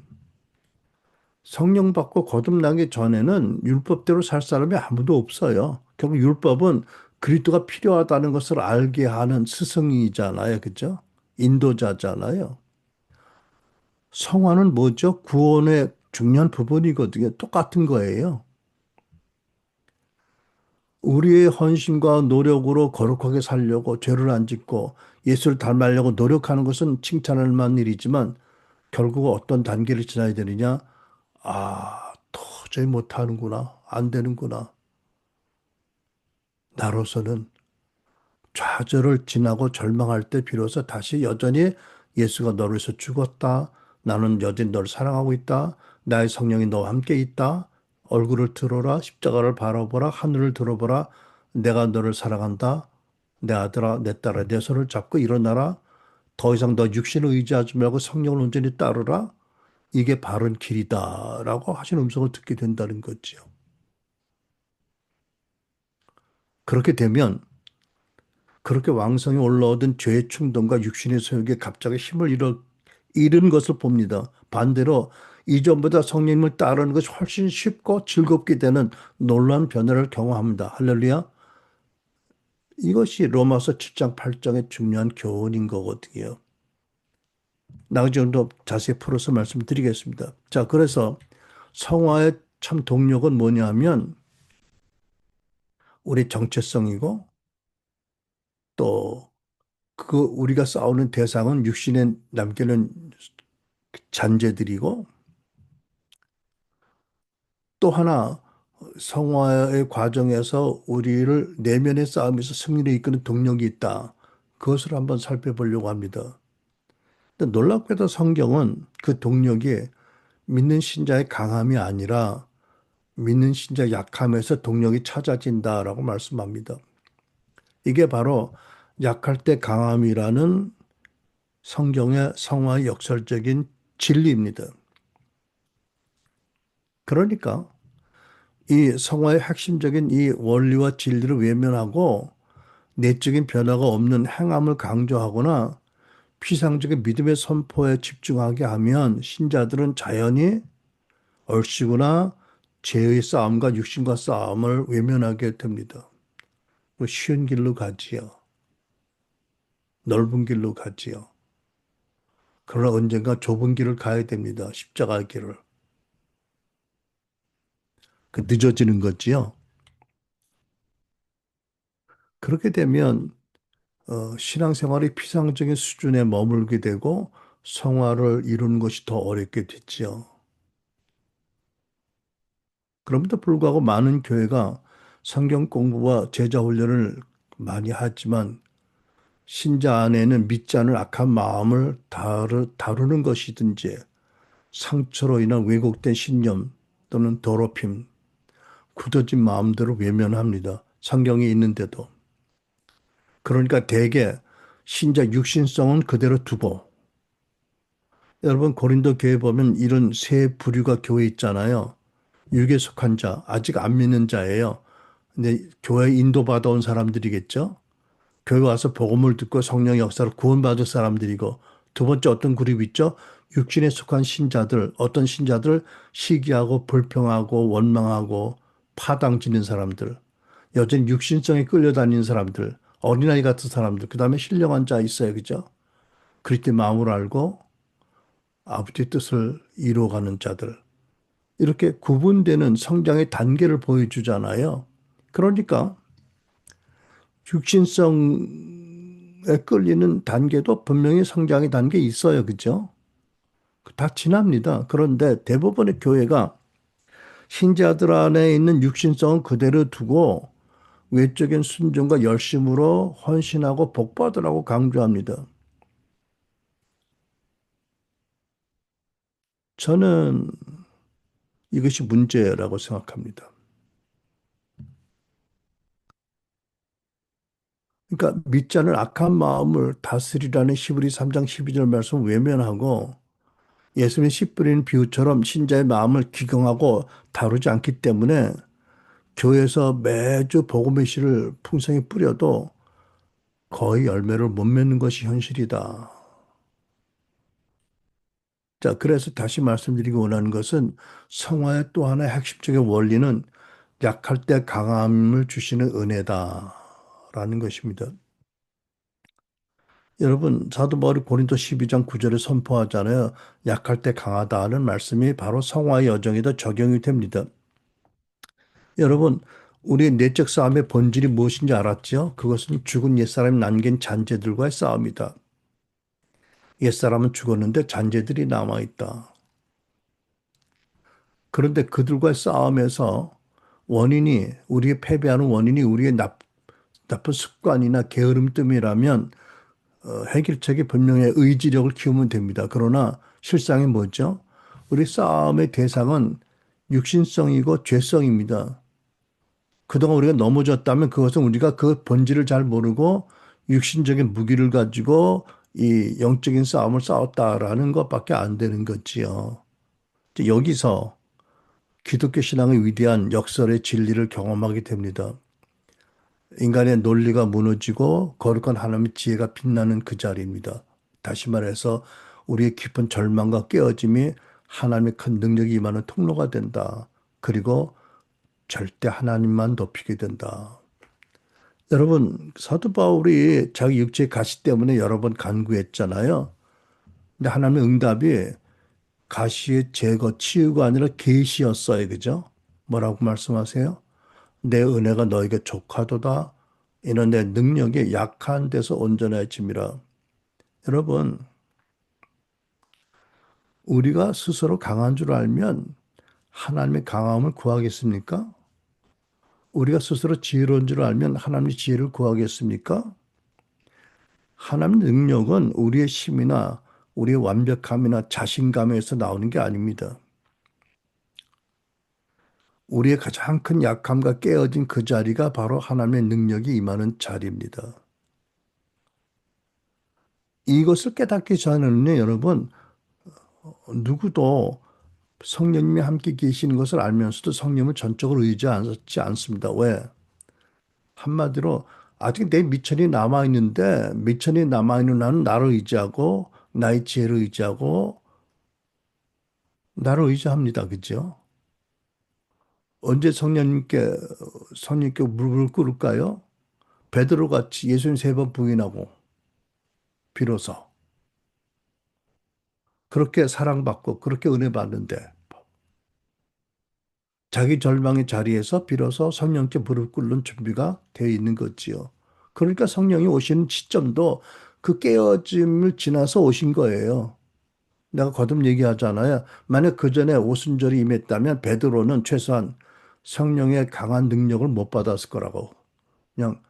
성령 받고 거듭나기 전에는 율법대로 살 사람이 아무도 없어요. 결국 율법은 그리스도가 필요하다는 것을 알게 하는 스승이잖아요. 그죠? 인도자잖아요. 성화는 뭐죠? 구원의 중요한 부분이거든요. 똑같은 거예요. 우리의 헌신과 노력으로 거룩하게 살려고 죄를 안 짓고 예수를 닮으려고 노력하는 것은 칭찬할 만한 일이지만 결국 어떤 단계를 지나야 되느냐? 아, 도저히 못하는구나. 안 되는구나. 나로서는 좌절을 지나고 절망할 때 비로소 다시 여전히 예수가 너를 위해서 죽었다. 나는 여전히 너를 사랑하고 있다. 나의 성령이 너와 함께 있다. 얼굴을 들어라. 십자가를 바라보라. 하늘을 들어보라. 내가 너를 사랑한다. 내 아들아, 내 딸아, 내 손을 잡고 일어나라. 더 이상 너 육신을 의지하지 말고 성령을 온전히 따르라. 이게 바른 길이다라고 하신 음성을 듣게 된다는 거죠. 그렇게 되면 그렇게 왕성히 올라오던 죄의 충동과 육신의 소욕에 갑자기 힘을 잃은 것을 봅니다. 반대로 이전보다 성령님을 따르는 것이 훨씬 쉽고 즐겁게 되는 놀라운 변화를 경험합니다. 할렐루야. 이것이 로마서 7장 8장의 중요한 교훈인 거거든요. 나중에 좀 더 자세히 풀어서 말씀드리겠습니다. 자, 그래서 성화의 참 동력은 뭐냐면 우리 정체성이고 또 그 우리가 싸우는 대상은 육신에 남기는 잔재들이고 또 하나 성화의 과정에서 우리를 내면의 싸움에서 승리를 이끄는 동력이 있다. 그것을 한번 살펴보려고 합니다. 근데 놀랍게도 성경은 그 동력이 믿는 신자의 강함이 아니라 믿는 신자의 약함에서 동력이 찾아진다라고 말씀합니다. 이게 바로 약할 때 강함이라는 성경의 성화의 역설적인 진리입니다. 그러니까 이 성화의 핵심적인 이 원리와 진리를 외면하고 내적인 변화가 없는 행함을 강조하거나 피상적인 믿음의 선포에 집중하게 하면 신자들은 자연히 얼씨구나 죄의 싸움과 육신과 싸움을 외면하게 됩니다. 쉬운 길로 가지요. 넓은 길로 가지요. 그러나 언젠가 좁은 길을 가야 됩니다. 십자가 길을. 그 늦어지는 거지요. 그렇게 되면 신앙생활이 피상적인 수준에 머물게 되고 성화를 이루는 것이 더 어렵게 됐지요. 그럼에도 불구하고 많은 교회가 성경 공부와 제자 훈련을 많이 하지만 신자 안에는 믿지 않을 악한 마음을 다루는 것이든지 상처로 인한 왜곡된 신념 또는 더럽힘, 굳어진 마음대로 외면합니다. 성경이 있는데도. 그러니까 대개 신자 육신성은 그대로 두고 여러분 고린도 교회 보면 이런 세 부류가 교회 있잖아요. 육에 속한 자, 아직 안 믿는 자예요. 근데 교회 인도받아 온 사람들이겠죠. 교회 와서 복음을 듣고 성령 역사를 구원받을 사람들이고 두 번째 어떤 그룹 있죠? 육신에 속한 신자들, 어떤 신자들 시기하고 불평하고 원망하고 파당치는 사람들, 여전히 육신성에 끌려다니는 사람들, 어린아이 같은 사람들, 그 다음에 신령한 자 있어요. 그죠? 그리스도의 마음을 알고 아버지의 뜻을 이루어가는 자들. 이렇게 구분되는 성장의 단계를 보여주잖아요. 그러니까 육신성에 끌리는 단계도 분명히 성장의 단계 있어요. 그죠? 다 지납니다. 그런데 대부분의 교회가 신자들 안에 있는 육신성은 그대로 두고 외적인 순종과 열심으로 헌신하고 복받으라고 강조합니다. 저는 이것이 문제라고 생각합니다. 그러니까 믿지 않을 악한 마음을 다스리라는 히브리 3장 12절 말씀 외면하고 예수님의 씨 뿌리는 비유처럼 신자의 마음을 기경하고 다루지 않기 때문에 교회에서 매주 복음의 씨를 풍성히 뿌려도 거의 열매를 못 맺는 것이 현실이다. 자, 그래서 다시 말씀드리기 원하는 것은 성화의 또 하나의 핵심적인 원리는 약할 때 강함을 주시는 은혜다라는 것입니다. 여러분, 사도 바울이 고린도 12장 9절에 선포하잖아요. 약할 때 강하다는 말씀이 바로 성화의 여정에도 적용이 됩니다. 여러분, 우리의 내적 싸움의 본질이 무엇인지 알았죠? 그것은 죽은 옛사람이 남긴 잔재들과의 싸움이다. 옛사람은 죽었는데 잔재들이 남아있다. 그런데 그들과의 싸움에서 우리의 패배하는 원인이 우리의 나쁜 습관이나 게으름 때문이라면 해결책이 분명히 의지력을 키우면 됩니다. 그러나 실상이 뭐죠? 우리 싸움의 대상은 육신성이고 죄성입니다. 그동안 우리가 넘어졌다면 그것은 우리가 그 본질을 잘 모르고 육신적인 무기를 가지고 이 영적인 싸움을 싸웠다라는 것밖에 안 되는 거지요. 이제 여기서 기독교 신앙의 위대한 역설의 진리를 경험하게 됩니다. 인간의 논리가 무너지고 거룩한 하나님의 지혜가 빛나는 그 자리입니다. 다시 말해서 우리의 깊은 절망과 깨어짐이 하나님의 큰 능력이 임하는 통로가 된다. 그리고 절대 하나님만 높이게 된다. 여러분, 사도 바울이 자기 육체의 가시 때문에 여러 번 간구했잖아요. 근데 하나님의 응답이 가시의 제거, 치유가 아니라 계시였어요. 그죠? 뭐라고 말씀하세요? 내 은혜가 너에게 족하도다. 이는 내 능력이 약한 데서 온전해짐이라. 여러분, 우리가 스스로 강한 줄 알면 하나님의 강함을 구하겠습니까? 우리가 스스로 지혜로운 줄 알면 하나님의 지혜를 구하겠습니까? 하나님 능력은 우리의 힘이나 우리의 완벽함이나 자신감에서 나오는 게 아닙니다. 우리의 가장 큰 약함과 깨어진 그 자리가 바로 하나님의 능력이 임하는 자리입니다. 이것을 깨닫기 전에는요, 여러분, 누구도 성령님이 함께 계시는 것을 알면서도 성령을 전적으로 의지하지 않습니다. 왜? 한마디로 아직 내 미천이 남아있는데 미천이 남아있는 나는 나를 의지하고 나의 지혜를 의지하고 나를 의지합니다. 그죠? 언제 성령님께 무릎을 꿇을까요? 베드로 같이 예수님 세 번 부인하고 비로소 그렇게 사랑받고 그렇게 은혜 받는데 자기 절망의 자리에서 비로소 성령께 무릎 꿇는 준비가 되어 있는 거지요. 그러니까 성령이 오시는 시점도 그 깨어짐을 지나서 오신 거예요. 내가 거듭 얘기하잖아요. 만약 그 전에 오순절이 임했다면 베드로는 최소한 성령의 강한 능력을 못 받았을 거라고. 그냥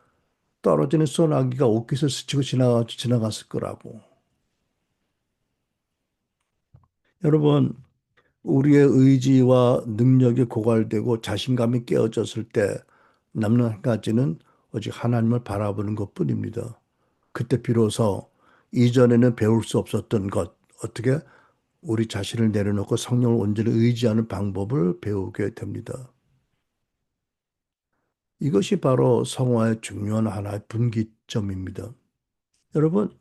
떨어지는 소나기가 옷깃을 스치고 지나갔을 거라고. 여러분, 우리의 의지와 능력이 고갈되고 자신감이 깨어졌을 때 남는 한 가지는 오직 하나님을 바라보는 것뿐입니다. 그때 비로소 이전에는 배울 수 없었던 것, 어떻게 우리 자신을 내려놓고 성령을 온전히 의지하는 방법을 배우게 됩니다. 이것이 바로 성화의 중요한 하나의 분기점입니다. 여러분,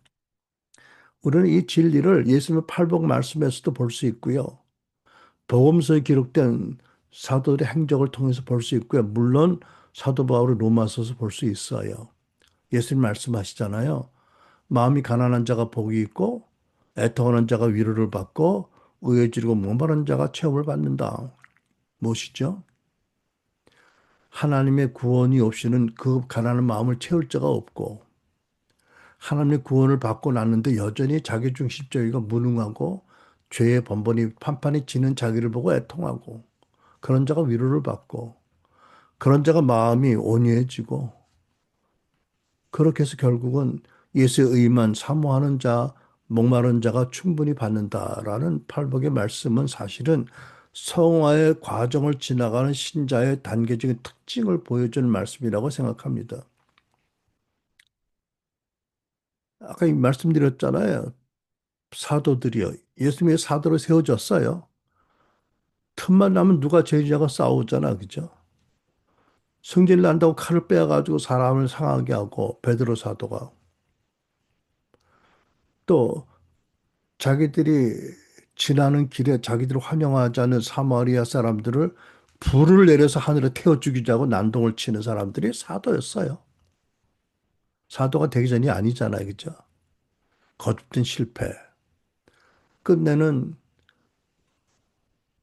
우리는 이 진리를 예수님의 팔복 말씀에서도 볼 수 있고요. 복음서에 기록된 사도들의 행적을 통해서 볼 수 있고요. 물론 사도 바울의 로마서에서 볼 수 있어요. 예수님 말씀하시잖아요. 마음이 가난한 자가 복이 있고 애통하는 자가 위로를 받고 의에 지르고 목마른 자가 체험을 받는다. 무엇이죠? 하나님의 구원이 없이는 그 가난한 마음을 채울 자가 없고 하나님의 구원을 받고 났는데 여전히 자기중심적이고 무능하고 죄의 번번이 판판이 지는 자기를 보고 애통하고 그런 자가 위로를 받고 그런 자가 마음이 온유해지고 그렇게 해서 결국은 예수의 의만 사모하는 자, 목마른 자가 충분히 받는다라는 팔복의 말씀은 사실은 성화의 과정을 지나가는 신자의 단계적인 특징을 보여주는 말씀이라고 생각합니다. 아까 말씀드렸잖아요. 사도들이요. 예수님의 사도로 세워졌어요. 틈만 나면 누가 제자가 싸우잖아. 그죠? 승질 난다고 칼을 빼가지고 사람을 상하게 하고 베드로 사도가 또 자기들이 지나는 길에 자기들을 환영하지 않는 사마리아 사람들을 불을 내려서 하늘에 태워 죽이자고 난동을 치는 사람들이 사도였어요. 사도가 되기 전이 아니잖아요. 그죠? 거듭된 실패. 끝내는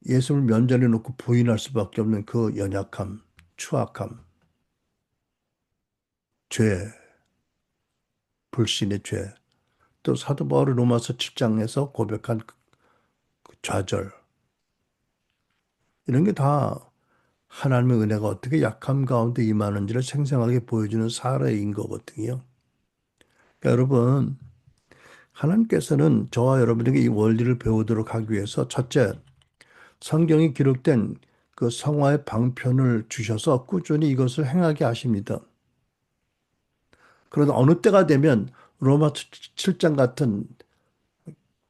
예수를 면전에 놓고 부인할 수밖에 없는 그 연약함, 추악함, 죄, 불신의 죄. 또 사도 바울이 로마서 7장에서 고백한 그 좌절. 이런 게 다 하나님의 은혜가 어떻게 약함 가운데 임하는지를 생생하게 보여주는 사례인 거거든요. 그러니까 여러분, 하나님께서는 저와 여러분에게 이 원리를 배우도록 하기 위해서 첫째, 성경이 기록된 그 성화의 방편을 주셔서 꾸준히 이것을 행하게 하십니다. 그러다 어느 때가 되면 로마 7장 같은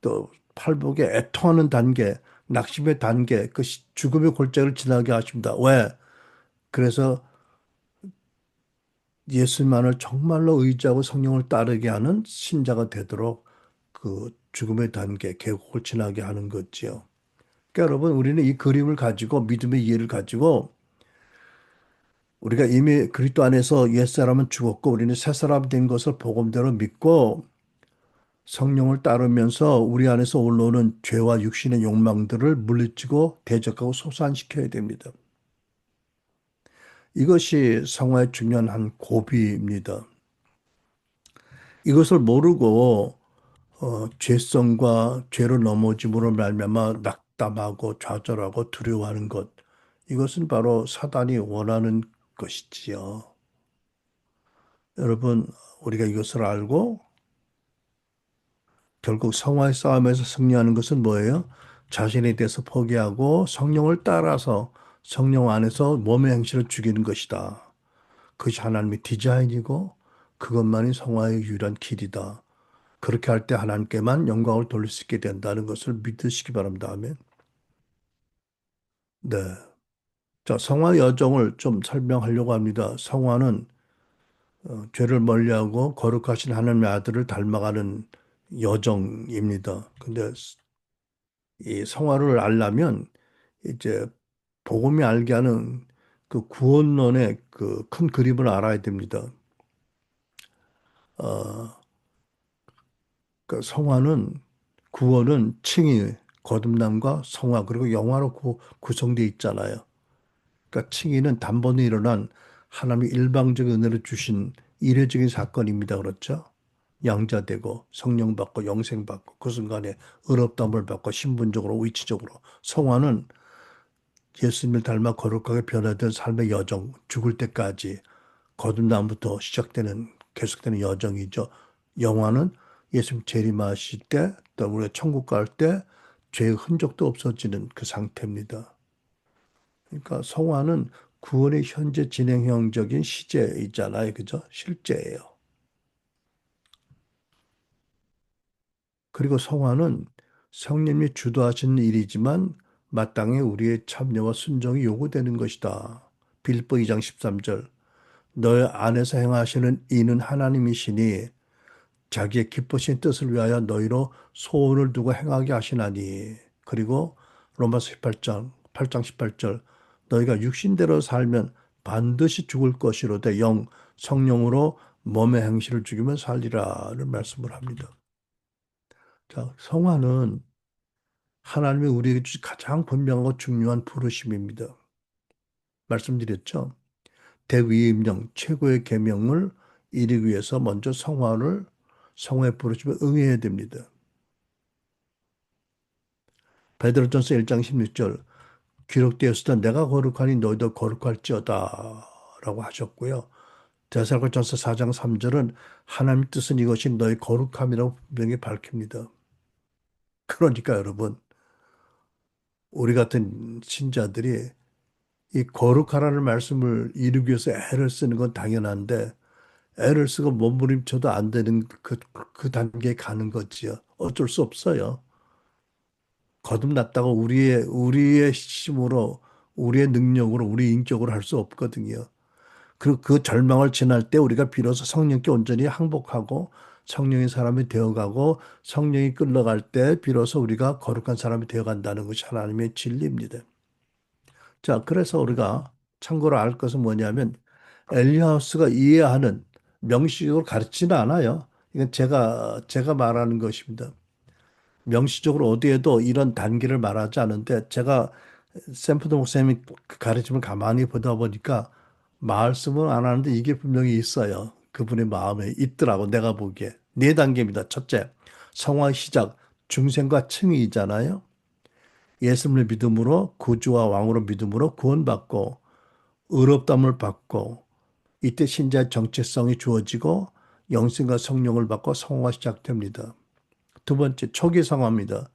또 팔복의 애통하는 단계, 낙심의 단계, 그 죽음의 골짜기를 지나게 하십니다. 왜? 그래서 예수만을 정말로 의지하고 성령을 따르게 하는 신자가 되도록 그 죽음의 단계, 계곡을 지나게 하는 거지요. 그러니까 여러분, 우리는 이 그림을 가지고 믿음의 이해를 가지고 우리가 이미 그리스도 안에서 옛사람은 죽었고 우리는 새사람 된 것을 복음대로 믿고 성령을 따르면서 우리 안에서 올라오는 죄와 육신의 욕망들을 물리치고 대적하고 소산시켜야 됩니다. 이것이 성화의 중요한 한 고비입니다. 이것을 모르고 죄성과 죄로 넘어짐으로 말미암아 낙담하고 좌절하고 두려워하는 것 이것은 바로 사단이 원하는 것이지요. 여러분 우리가 이것을 알고 결국 성화의 싸움에서 승리하는 것은 뭐예요? 자신에 대해서 포기하고 성령을 따라서 성령 안에서 몸의 행실을 죽이는 것이다. 그것이 하나님의 디자인이고 그것만이 성화의 유일한 길이다. 그렇게 할 때 하나님께만 영광을 돌릴 수 있게 된다는 것을 믿으시기 바랍니다. 아멘. 네. 자, 성화 여정을 좀 설명하려고 합니다. 성화는 죄를 멀리하고 거룩하신 하나님의 아들을 닮아가는 여정입니다. 근데 이 성화를 알려면 이제 복음이 알게 하는 그 구원론의 그 큰 그림을 알아야 됩니다. 어, 그 성화는 구원은 칭의, 거듭남과 성화 그리고 영화로 구성되어 있잖아요. 그러니까 칭의는 단번에 일어난 하나님의 일방적인 은혜를 주신 이례적인 사건입니다. 그렇죠? 양자되고 성령 받고 영생 받고 그 순간에 의롭다함을 받고 신분적으로 위치적으로 성화는 예수님을 닮아 거룩하게 변화된 삶의 여정, 죽을 때까지 거듭남부터 시작되는 계속되는 여정이죠. 영화는 예수님 재림하실 때, 또 우리가 천국 갈 때 죄의 흔적도 없어지는 그 상태입니다. 그러니까 성화는 구원의 현재 진행형적인 시제이잖아요. 그죠? 실제예요. 그리고 성화는 성령님이 주도하시는 일이지만 마땅히 우리의 참여와 순종이 요구되는 것이다. 빌립보 2장 13절. 너희 안에서 행하시는 이는 하나님이시니 자기의 기쁘신 뜻을 위하여 너희로 소원을 두고 행하게 하시나니. 그리고 로마서 18장 8장 18절. 너희가 육신대로 살면 반드시 죽을 것이로되 영 성령으로 몸의 행실을 죽이면 살리라는 말씀을 합니다. 자, 성화는 하나님이 우리에게 주신 가장 분명하고 중요한 부르심입니다. 말씀드렸죠. 대위임령 최고의 계명을 이루기 위해서 먼저 성화의 부르심에 응해야 됩니다. 베드로전서 1장 16절 기록되었으되 내가 거룩하니 너희도 거룩할지어다 라고 하셨고요. 데살로니가전서 4장 3절은 하나님의 뜻은 이것이 너희 거룩함이라고 분명히 밝힙니다. 그러니까 여러분 우리 같은 신자들이 이 거룩하라는 말씀을 이루기 위해서 애를 쓰는 건 당연한데 애를 쓰고 몸부림쳐도 안 되는 그 단계에 가는 거지요. 어쩔 수 없어요. 거듭났다고 우리의 힘으로, 우리의 능력으로, 우리 인격으로 할 수 없거든요. 그리고 그 절망을 지날 때 우리가 비로소 성령께 온전히 항복하고 성령의 사람이 되어가고 성령이 끌러갈 때 비로소 우리가 거룩한 사람이 되어간다는 것이 하나님의 진리입니다. 자, 그래서 우리가 참고로 알 것은 뭐냐면 엘리하우스가 이해하는 명시적으로 가르치지는 않아요. 이건 제가 말하는 것입니다. 명시적으로 어디에도 이런 단계를 말하지 않은데 제가 샘프드 목사님이 그 가르침을 가만히 보다 보니까 말씀은 안 하는데 이게 분명히 있어요. 그분의 마음에 있더라고 내가 보기에. 네 단계입니다. 첫째, 성화의 시작, 중생과 칭의잖아요. 예수님을 믿음으로 구주와 왕으로 믿음으로 구원받고 의롭다함을 받고 이때 신자의 정체성이 주어지고 영생과 성령을 받고 성화가 시작됩니다. 두 번째, 초기 성화입니다.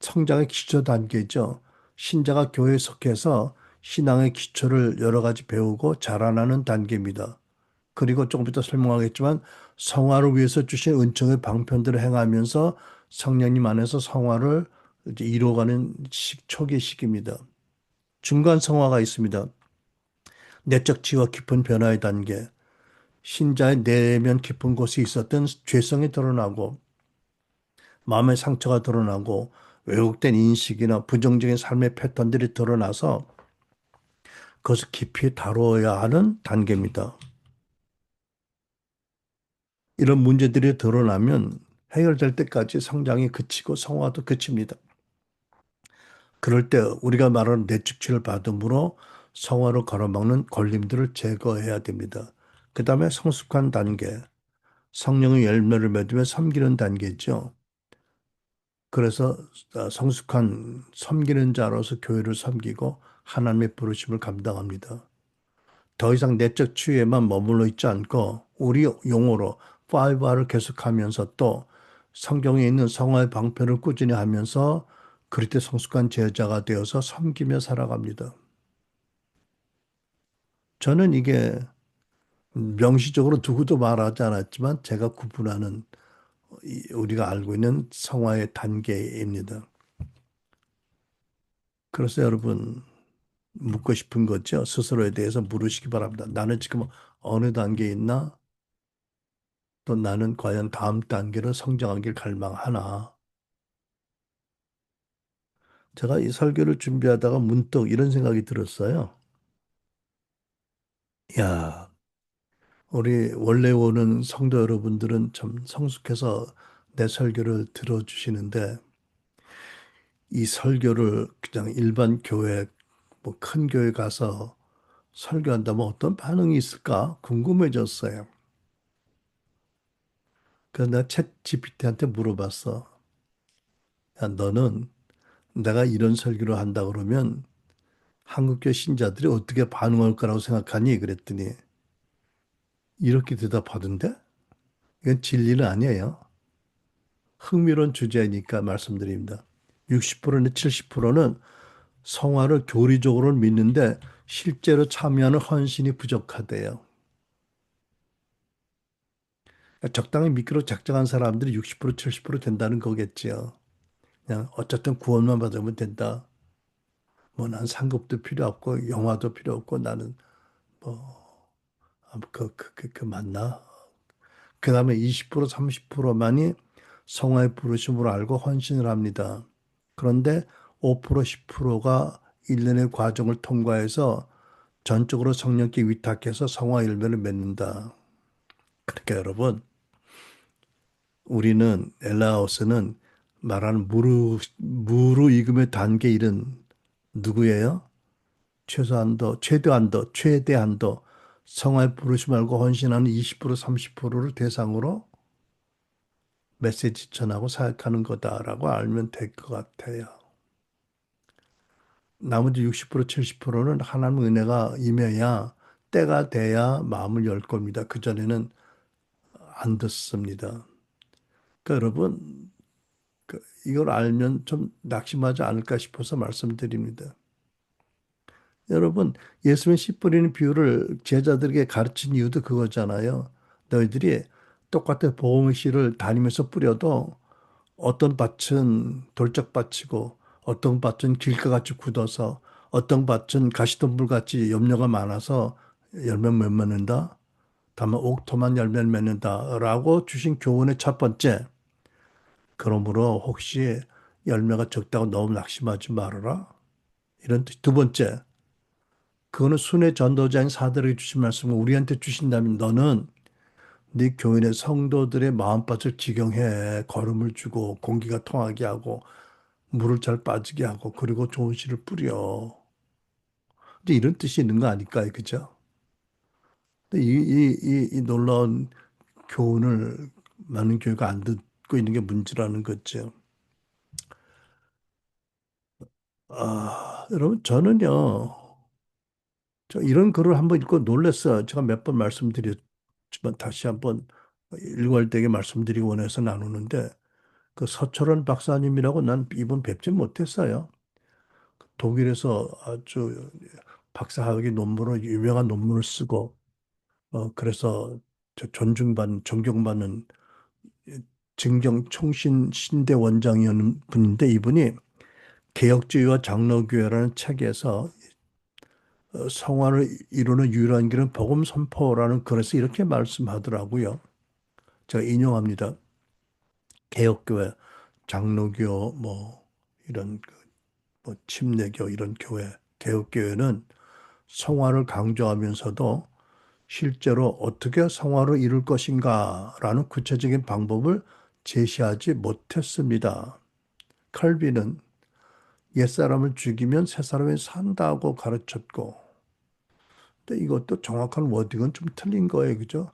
성장의 기초 단계죠. 신자가 교회에 속해서 신앙의 기초를 여러 가지 배우고 자라나는 단계입니다. 그리고 조금 이따 설명하겠지만 성화를 위해서 주신 은총의 방편들을 행하면서 성령님 안에서 성화를 이제 이루어가는 초기 시기입니다. 중간 성화가 있습니다. 내적 지와 깊은 변화의 단계. 신자의 내면 깊은 곳에 있었던 죄성이 드러나고 마음의 상처가 드러나고 왜곡된 인식이나 부정적인 삶의 패턴들이 드러나서 그것을 깊이 다루어야 하는 단계입니다. 이런 문제들이 드러나면 해결될 때까지 성장이 그치고 성화도 그칩니다. 그럴 때 우리가 말하는 내축치를 받음으로 성화로 걸어먹는 걸림들을 제거해야 됩니다. 그 다음에 성숙한 단계, 성령의 열매를 맺으며 섬기는 단계죠. 그래서 성숙한 섬기는 자로서 교회를 섬기고 하나님의 부르심을 감당합니다. 더 이상 내적 치유에만 머물러 있지 않고 우리 용어로 5R을 계속하면서 또 성경에 있는 성화의 방편을 꾸준히 하면서 그리스도의 성숙한 제자가 되어서 섬기며 살아갑니다. 저는 이게 명시적으로 누구도 말하지 않았지만 제가 구분하는 우리가 알고 있는 성화의 단계입니다. 그래서 여러분 묻고 싶은 거죠. 스스로에 대해서 물으시기 바랍니다. 나는 지금 어느 단계에 있나? 또 나는 과연 다음 단계로 성장하길 갈망하나? 제가 이 설교를 준비하다가 문득 이런 생각이 들었어요. 야, 우리 원래 오는 성도 여러분들은 참 성숙해서 내 설교를 들어주시는데 이 설교를 그냥 일반 교회, 뭐 큰 교회 가서 설교한다면 어떤 반응이 있을까 궁금해졌어요. 그래서 내가 챗 GPT한테 물어봤어. 야, 너는 내가 이런 설교를 한다 그러면 한국교 신자들이 어떻게 반응할 거라고 생각하니? 그랬더니 이렇게 대답하던데? 이건 진리는 아니에요. 흥미로운 주제니까 말씀드립니다. 60%는 70%는 성화를 교리적으로 믿는데 실제로 참여하는 헌신이 부족하대요. 적당히 믿기로 작정한 사람들이 60% 70% 된다는 거겠지요. 그냥 어쨌든 구원만 받으면 된다. 뭐 난 상급도 필요 없고 영화도 필요 없고 나는 그 맞나? 그 다음에 20% 30%만이 성화의 부르심으로 알고 헌신을 합니다. 그런데 5% 10%가 일련의 과정을 통과해서 전적으로 성령께 위탁해서 성화 열매를 맺는다. 그러니까 여러분, 우리는 엘라오스는 말하는 무르익음의 단계 일은 누구예요? 최대한도 성화에 부르심 말고 헌신하는 20% 30%를 대상으로 메시지 전하고 사역하는 거다라고 알면 될 것 같아요. 나머지 60% 70%는 하나님 은혜가 임해야 때가 돼야 마음을 열 겁니다. 그전에는 안 듣습니다. 그러니까 여러분, 이걸 알면 좀 낙심하지 않을까 싶어서 말씀드립니다. 여러분, 예수님 씨 뿌리는 비유를 제자들에게 가르친 이유도 그거잖아요. 너희들이 똑같은 복음의 씨를 다니면서 뿌려도 어떤 밭은 돌짝밭이고 어떤 밭은 길가같이 굳어서 어떤 밭은 가시덤불같이 염려가 많아서 열매 못 맺는다. 다만 옥토만 열매를 맺는다라고 주신 교훈의 첫 번째. 그러므로 혹시 열매가 적다고 너무 낙심하지 말아라. 이런 뜻. 두 번째. 그거는 순회 전도자인 사들에게 주신 말씀을 우리한테 주신다면 너는 네 교인의 성도들의 마음밭을 지경해 걸음을 주고 공기가 통하게 하고 물을 잘 빠지게 하고 그리고 좋은 씨를 뿌려. 이제 이런 뜻이 있는 거 아닐까요? 그죠? 근데 이 놀라운 교훈을 많은 교회가 안 듣고 있는 게 문제라는 거죠. 여러분, 저는요, 저 이런 글을 한번 읽고 놀랐어요. 제가 몇 번 말씀드렸지만 다시 한번 일괄되게 말씀드리고 원해서 나누는데, 그 서철원 박사님이라고 난 이분 뵙지 못했어요. 독일에서 아주 박사학위 논문으로 유명한 논문을 쓰고, 그래서 존경받는 증경 총신 신대 원장이었는 분인데 이분이 개혁주의와 장로교회라는 책에서 성화를 이루는 유일한 길은 복음 선포라는 글에서 이렇게 말씀하더라고요. 제가 인용합니다. 개혁교회, 장로교, 뭐 이런 뭐 침례교 이런 교회, 개혁교회는 성화를 강조하면서도 실제로 어떻게 성화를 이룰 것인가라는 구체적인 방법을 제시하지 못했습니다. 칼빈은 옛사람을 죽이면 새사람이 산다고 가르쳤고, 근데 이것도 정확한 워딩은 좀 틀린 거예요. 그죠?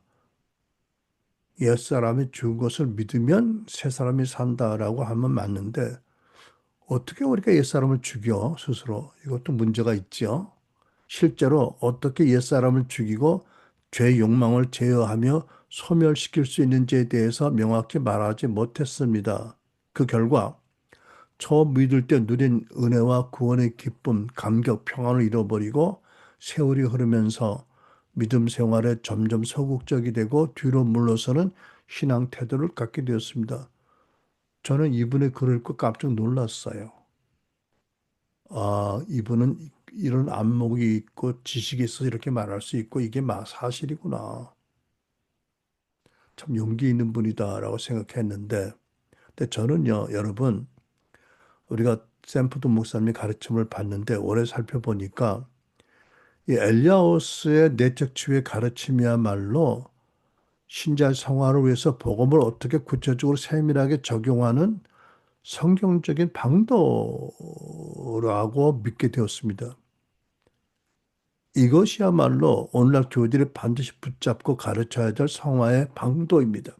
옛사람이 죽은 것을 믿으면 새사람이 산다라고 하면 맞는데, 어떻게 우리가 옛사람을 죽여, 스스로? 이것도 문제가 있죠. 실제로 어떻게 옛사람을 죽이고 죄 욕망을 제어하며 소멸시킬 수 있는지에 대해서 명확히 말하지 못했습니다. 그 결과 처음 믿을 때 누린 은혜와 구원의 기쁨, 감격, 평안을 잃어버리고 세월이 흐르면서 믿음 생활에 점점 소극적이 되고 뒤로 물러서는 신앙 태도를 갖게 되었습니다. 저는 이분의 글을 읽고 깜짝 놀랐어요. 이분은 이런 안목이 있고 지식이 있어서 이렇게 말할 수 있고 이게 사실이구나. 참 용기 있는 분이다라고 생각했는데, 근데 저는요, 여러분, 우리가 샘프도 목사님의 가르침을 받는데 오래 살펴보니까 이 엘리야오스의 내적 치유의 가르침이야말로 신자의 성화를 위해서 복음을 어떻게 구체적으로 세밀하게 적용하는 성경적인 방도라고 믿게 되었습니다. 이것이야말로 오늘날 교회들이 반드시 붙잡고 가르쳐야 될 성화의 방도입니다.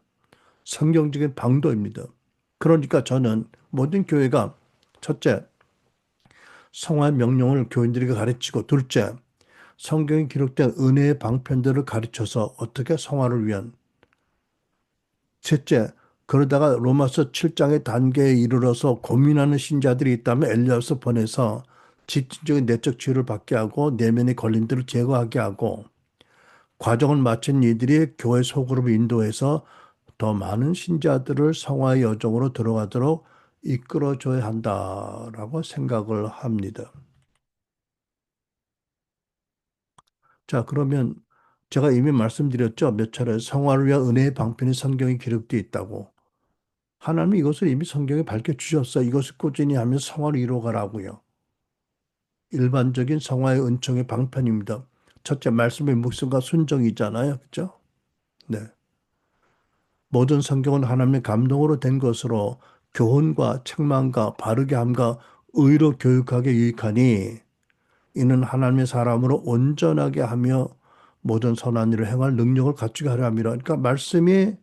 성경적인 방도입니다. 그러니까 저는 모든 교회가 첫째, 성화의 명령을 교인들에게 가르치고 둘째, 성경에 기록된 은혜의 방편들을 가르쳐서 어떻게 성화를 위한 셋째, 그러다가 로마서 7장의 단계에 이르러서 고민하는 신자들이 있다면 엘리야서 보내서 집중적인 내적 치유를 받게 하고 내면의 걸림들을 제거하게 하고 과정을 마친 이들이 교회 소그룹을 인도해서 더 많은 신자들을 성화의 여정으로 들어가도록 이끌어줘야 한다라고 생각을 합니다. 자, 그러면 제가 이미 말씀드렸죠. 몇 차례 성화를 위한 은혜의 방편이 성경에 기록되어 있다고. 하나님이 이것을 이미 성경에 밝혀주셨어. 이것을 꾸준히 하면서 성화를 이루어가라고요. 일반적인 성화의 은총의 방편입니다. 첫째, 말씀의 묵상과 순종이잖아요. 그죠? 네. 모든 성경은 하나님의 감동으로 된 것으로 교훈과 책망과 바르게 함과 의로 교육하게 유익하니 이는 하나님의 사람으로 온전하게 하며 모든 선한 일을 행할 능력을 갖추게 하려 함이라. 그러니까 말씀이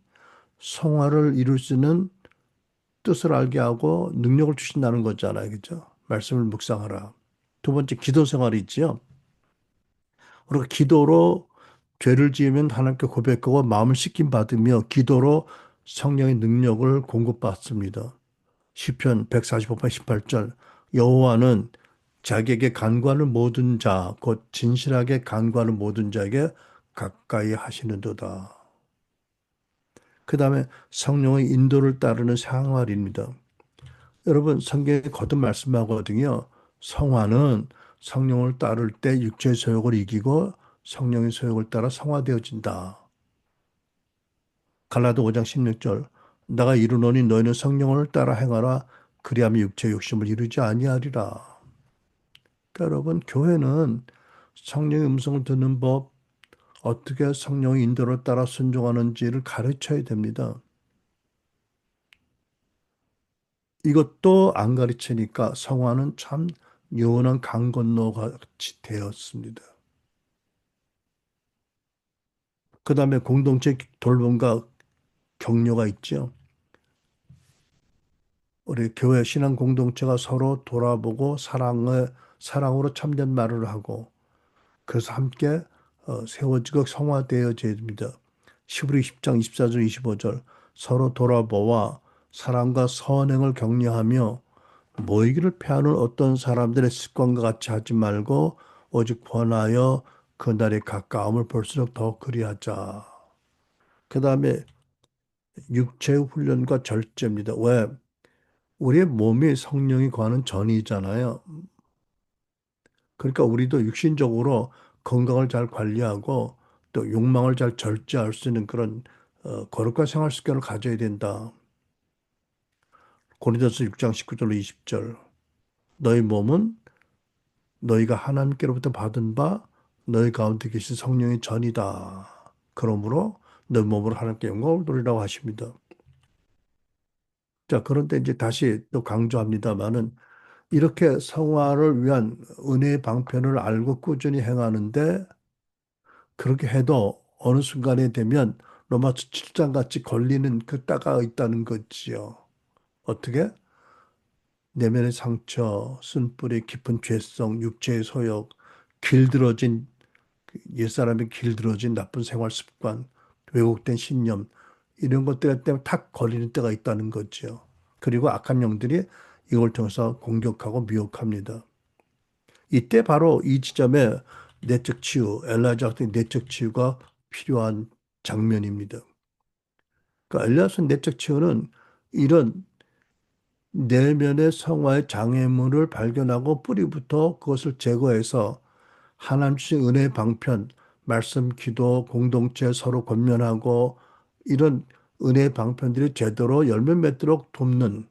성화를 이룰 수 있는 뜻을 알게 하고 능력을 주신다는 거잖아요. 그죠? 말씀을 묵상하라. 두 번째, 기도 생활이 있지요. 우리가 기도로 죄를 지으면 하나님께 고백하고 마음을 씻김 받으며 기도로 성령의 능력을 공급받습니다. 시편 145편 18절 여호와는 자기에게 간구하는 모든 자, 곧 진실하게 간구하는 모든 자에게 가까이 하시는도다. 그 다음에 성령의 인도를 따르는 생활입니다. 여러분 성경에 거듭 말씀하거든요. 성화는 성령을 따를 때 육체의 소욕을 이기고 성령의 소욕을 따라 성화되어진다. 갈라도 5장 16절 내가 이르노니 너희는 성령을 따라 행하라 그리하면 육체의 욕심을 이루지 아니하리라. 그러니까 여러분 교회는 성령의 음성을 듣는 법 어떻게 성령의 인도를 따라 순종하는지를 가르쳐야 됩니다. 이것도 안 가르치니까 성화는 참 요원한 강 건너 같이 되었습니다. 그 다음에 공동체 돌봄과 격려가 있죠. 우리 교회 신앙 공동체가 서로 돌아보고 사랑으로 참된 말을 하고 그래서 함께 세워지고 성화되어져야 됩니다. 시브리 10장 24절 25절 서로 돌아보아 사랑과 선행을 격려하며 모이기를 패하는 어떤 사람들의 습관과 같이 하지 말고 오직 권하여 그날의 가까움을 볼수록 더 그리하자. 그 다음에 육체 훈련과 절제입니다. 왜? 우리의 몸이 성령이 거하는 전이잖아요. 그러니까 우리도 육신적으로 건강을 잘 관리하고 또 욕망을 잘 절제할 수 있는 그런 거룩한 생활 습관을 가져야 된다. 고린도서 6장 19절로 20절. 너희 몸은 너희가 하나님께로부터 받은 바 너희 가운데 계신 성령의 전이다. 그러므로 너희 몸으로 하나님께 영광을 돌리라고 하십니다. 자, 그런데 이제 다시 또 강조합니다마는 이렇게 성화를 위한 은혜의 방편을 알고 꾸준히 행하는데 그렇게 해도 어느 순간에 되면 로마서 7장 같이 걸리는 그 따가 있다는 거지요. 어떻게? 내면의 상처, 쓴뿌리 깊은 죄성, 육체의 소욕, 길들어진 옛사람이 길들어진 나쁜 생활 습관, 왜곡된 신념 이런 것들 때문에 탁 걸리는 때가 있다는 거죠. 그리고 악한 영들이 이걸 통해서 공격하고 미혹합니다. 이때 바로 이 지점에 내적 치유, 엘리야자 같은 내적 치유가 필요한 장면입니다. 그러니까 엘리야서 내적 치유는 이런 내면의 성화의 장애물을 발견하고 뿌리부터 그것을 제거해서 하나님 주신 은혜의 방편, 말씀, 기도, 공동체 서로 권면하고 이런 은혜의 방편들이 제대로 열매 맺도록 돕는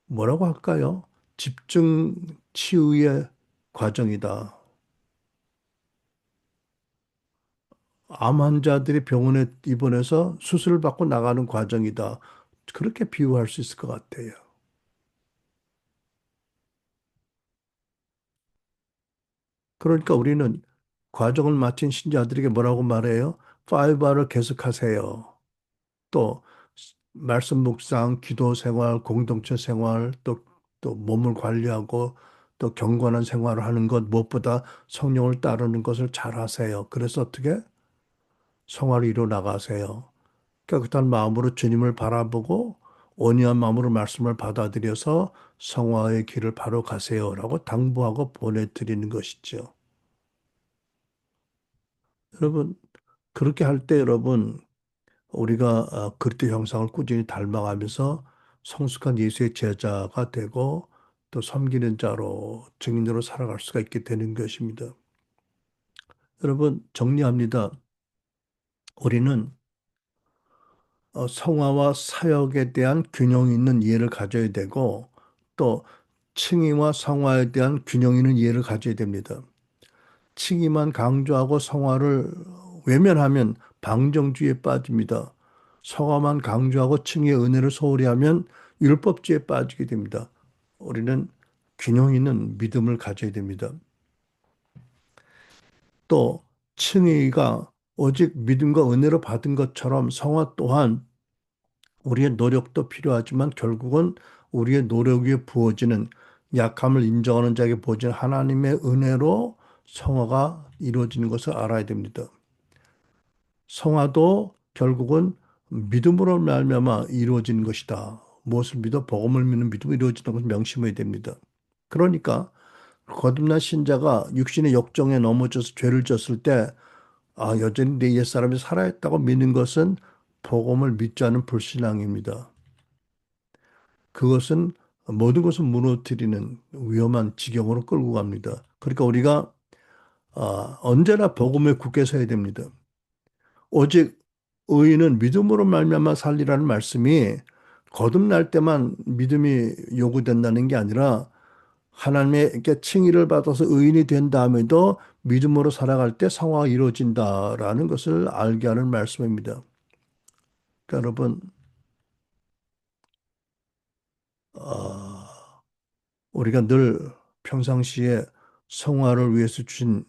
뭐라고 할까요? 집중 치유의 과정이다. 암 환자들이 병원에 입원해서 수술을 받고 나가는 과정이다. 그렇게 비유할 수 있을 것 같아요. 그러니까 우리는 과정을 마친 신자들에게 뭐라고 말해요? 5R을 계속하세요. 또 말씀 묵상, 기도 생활, 공동체 생활, 또 몸을 관리하고 또 경건한 생활을 하는 것 무엇보다 성령을 따르는 것을 잘 하세요. 그래서 어떻게 성화를 이루어 나가세요. 깨끗한 마음으로 주님을 바라보고 온유한 마음으로 말씀을 받아들여서 성화의 길을 바로 가세요라고 당부하고 보내드리는 것이죠. 여러분, 그렇게 할 때 여러분, 우리가 그리스도 형상을 꾸준히 닮아가면서 성숙한 예수의 제자가 되고 또 섬기는 자로 증인으로 살아갈 수가 있게 되는 것입니다. 여러분 정리합니다. 우리는 성화와 사역에 대한 균형 있는 이해를 가져야 되고 또 칭의와 성화에 대한 균형 있는 이해를 가져야 됩니다. 칭의만 강조하고 성화를 외면하면 방정주의에 빠집니다. 성화만 강조하고 칭의의 은혜를 소홀히 하면 율법주의에 빠지게 됩니다. 우리는 균형 있는 믿음을 가져야 됩니다. 또 칭의가 오직 믿음과 은혜로 받은 것처럼 성화 또한 우리의 노력도 필요하지만 결국은 우리의 노력 위에 부어지는 약함을 인정하는 자에게 부어지는 하나님의 은혜로 성화가 이루어지는 것을 알아야 됩니다. 성화도 결국은 믿음으로 말미암아 이루어지는 것이다. 무엇을 믿어? 복음을 믿는 믿음으로 이루어지는 것을 명심해야 됩니다. 그러니까 거듭난 신자가 육신의 역정에 넘어져서 죄를 졌을 때 여전히 내 옛사람이 살아있다고 믿는 것은 복음을 믿지 않은 불신앙입니다. 그것은 모든 것을 무너뜨리는 위험한 지경으로 끌고 갑니다. 그러니까 우리가 언제나 복음에 굳게 서야 됩니다. 오직 의인은 믿음으로 말미암아 살리라는 말씀이 거듭날 때만 믿음이 요구된다는 게 아니라 하나님의 칭의를 받아서 의인이 된 다음에도 믿음으로 살아갈 때 성화가 이루어진다라는 것을 알게 하는 말씀입니다. 그러니까 여러분, 우리가 늘 평상시에 성화를 위해서 주신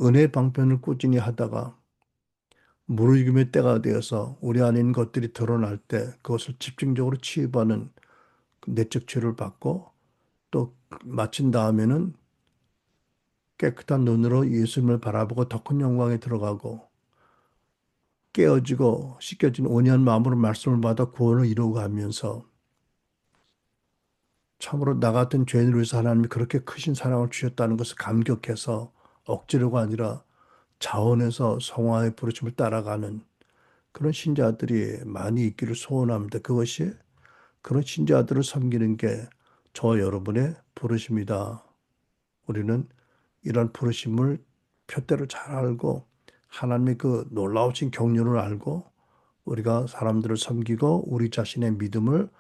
은혜 방편을 꾸준히 하다가 무르익음의 때가 되어서 우리 안에 있는 것들이 드러날 때 그것을 집중적으로 치유하는 내적 치유를 받고 또 마친 다음에는 깨끗한 눈으로 예수님을 바라보고 더 큰 영광에 들어가고 깨어지고 씻겨진 온유한 마음으로 말씀을 받아 구원을 이루고 하면서 참으로 나 같은 죄인을 위해서 하나님이 그렇게 크신 사랑을 주셨다는 것을 감격해서 억지로가 아니라 자원해서 성화의 부르심을 따라가는 그런 신자들이 많이 있기를 소원합니다. 그것이 그런 신자들을 섬기는 게 저 여러분의 부르심이다. 우리는 이런 부르심을 표대로 잘 알고 하나님의 그 놀라우신 경륜을 알고 우리가 사람들을 섬기고 우리 자신의 믿음을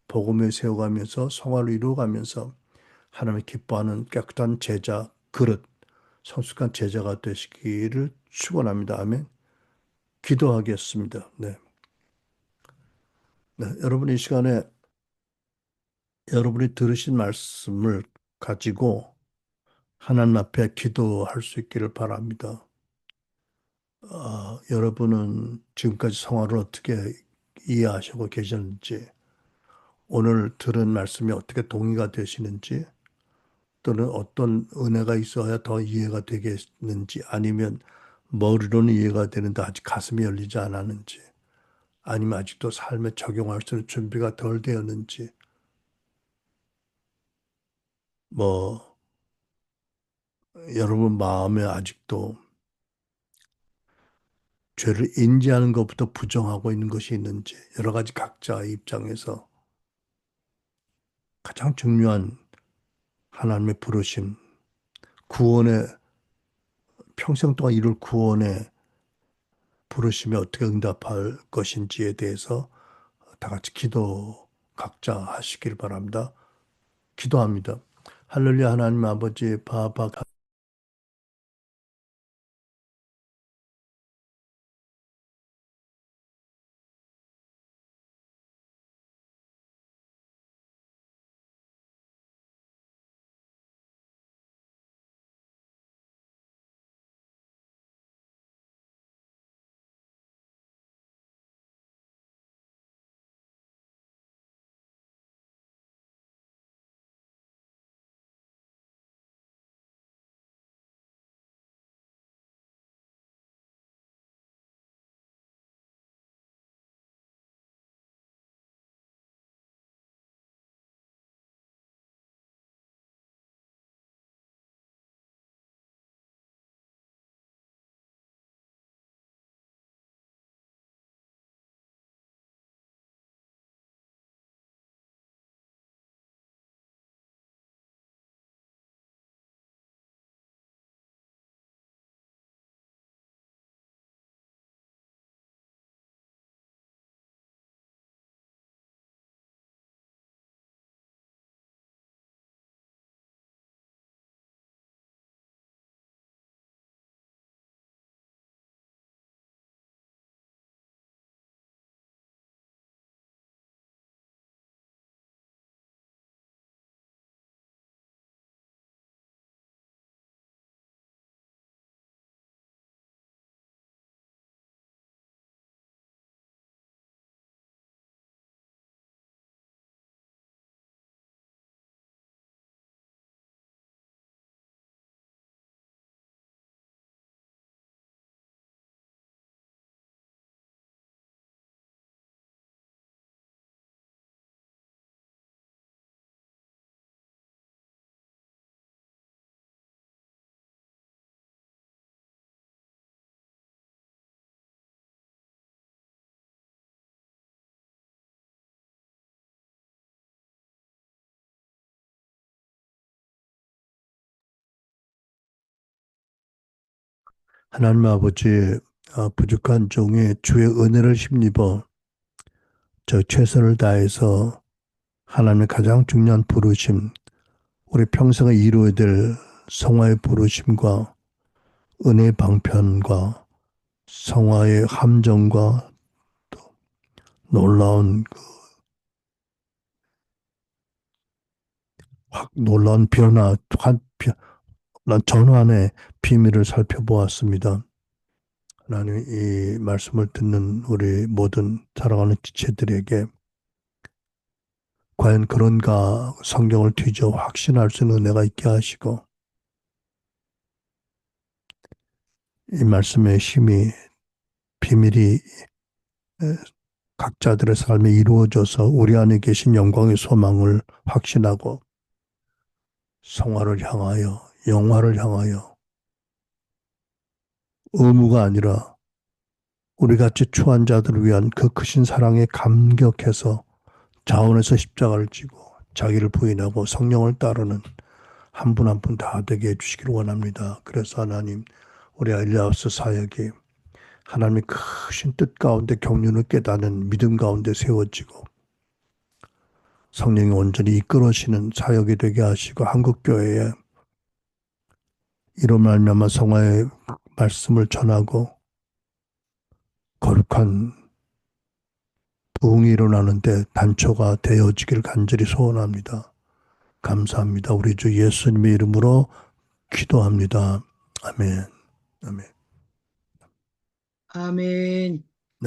복음에 세워가면서 성화를 이루어가면서 하나님을 기뻐하는 깨끗한 제자 그릇 성숙한 제자가 되시기를 축원합니다. 아멘. 기도하겠습니다. 네. 네. 여러분 이 시간에 여러분이 들으신 말씀을 가지고 하나님 앞에 기도할 수 있기를 바랍니다. 여러분은 지금까지 성화를 어떻게 이해하시고 계셨는지, 오늘 들은 말씀이 어떻게 동의가 되시는지, 또는 어떤 은혜가 있어야 더 이해가 되겠는지, 아니면 머리로는 이해가 되는데 아직 가슴이 열리지 않았는지, 아니면 아직도 삶에 적용할 수 있는 준비가 덜 되었는지, 뭐, 여러분 마음에 아직도 죄를 인지하는 것부터 부정하고 있는 것이 있는지, 여러 가지 각자의 입장에서 가장 중요한 하나님의 부르심, 구원의, 평생 동안 이룰 구원의 부르심에 어떻게 응답할 것인지에 대해서 다 같이 기도 각자 하시길 바랍니다. 기도합니다. 할렐루야 하나님 아버지 바바 하나님 아버지, 부족한 종의 주의 은혜를 힘입어 저 최선을 다해서 하나님의 가장 중요한 부르심, 우리 평생에 이루어야 될 성화의 부르심과 은혜의 방편과 성화의 함정과 놀라운 확 놀라운 변화, 난 전환의 비밀을 살펴보았습니다. 하나님 이 말씀을 듣는 우리 모든 사랑하는 지체들에게 과연 그런가 성경을 뒤져 확신할 수 있는 은혜가 있게 하시고 이 말씀의 힘이 비밀이 각자들의 삶에 이루어져서 우리 안에 계신 영광의 소망을 확신하고 성화를 향하여 영화를 향하여 의무가 아니라 우리 같이 추한 자들을 위한 그 크신 사랑에 감격해서 자원해서 십자가를 지고 자기를 부인하고 성령을 따르는 한 분 한 분 다 되게 해주시기를 원합니다. 그래서 하나님 우리 엘리아우스 사역이 하나님의 크신 뜻 가운데 경륜을 깨닫는 믿음 가운데 세워지고 성령이 온전히 이끌어시는 사역이 되게 하시고 한국교회에 이로 말미암아 성화의 말씀을 전하고 거룩한 부흥이 일어나는데 단초가 되어지길 간절히 소원합니다. 감사합니다. 우리 주 예수님의 이름으로 기도합니다. 아멘. 아멘. 아멘.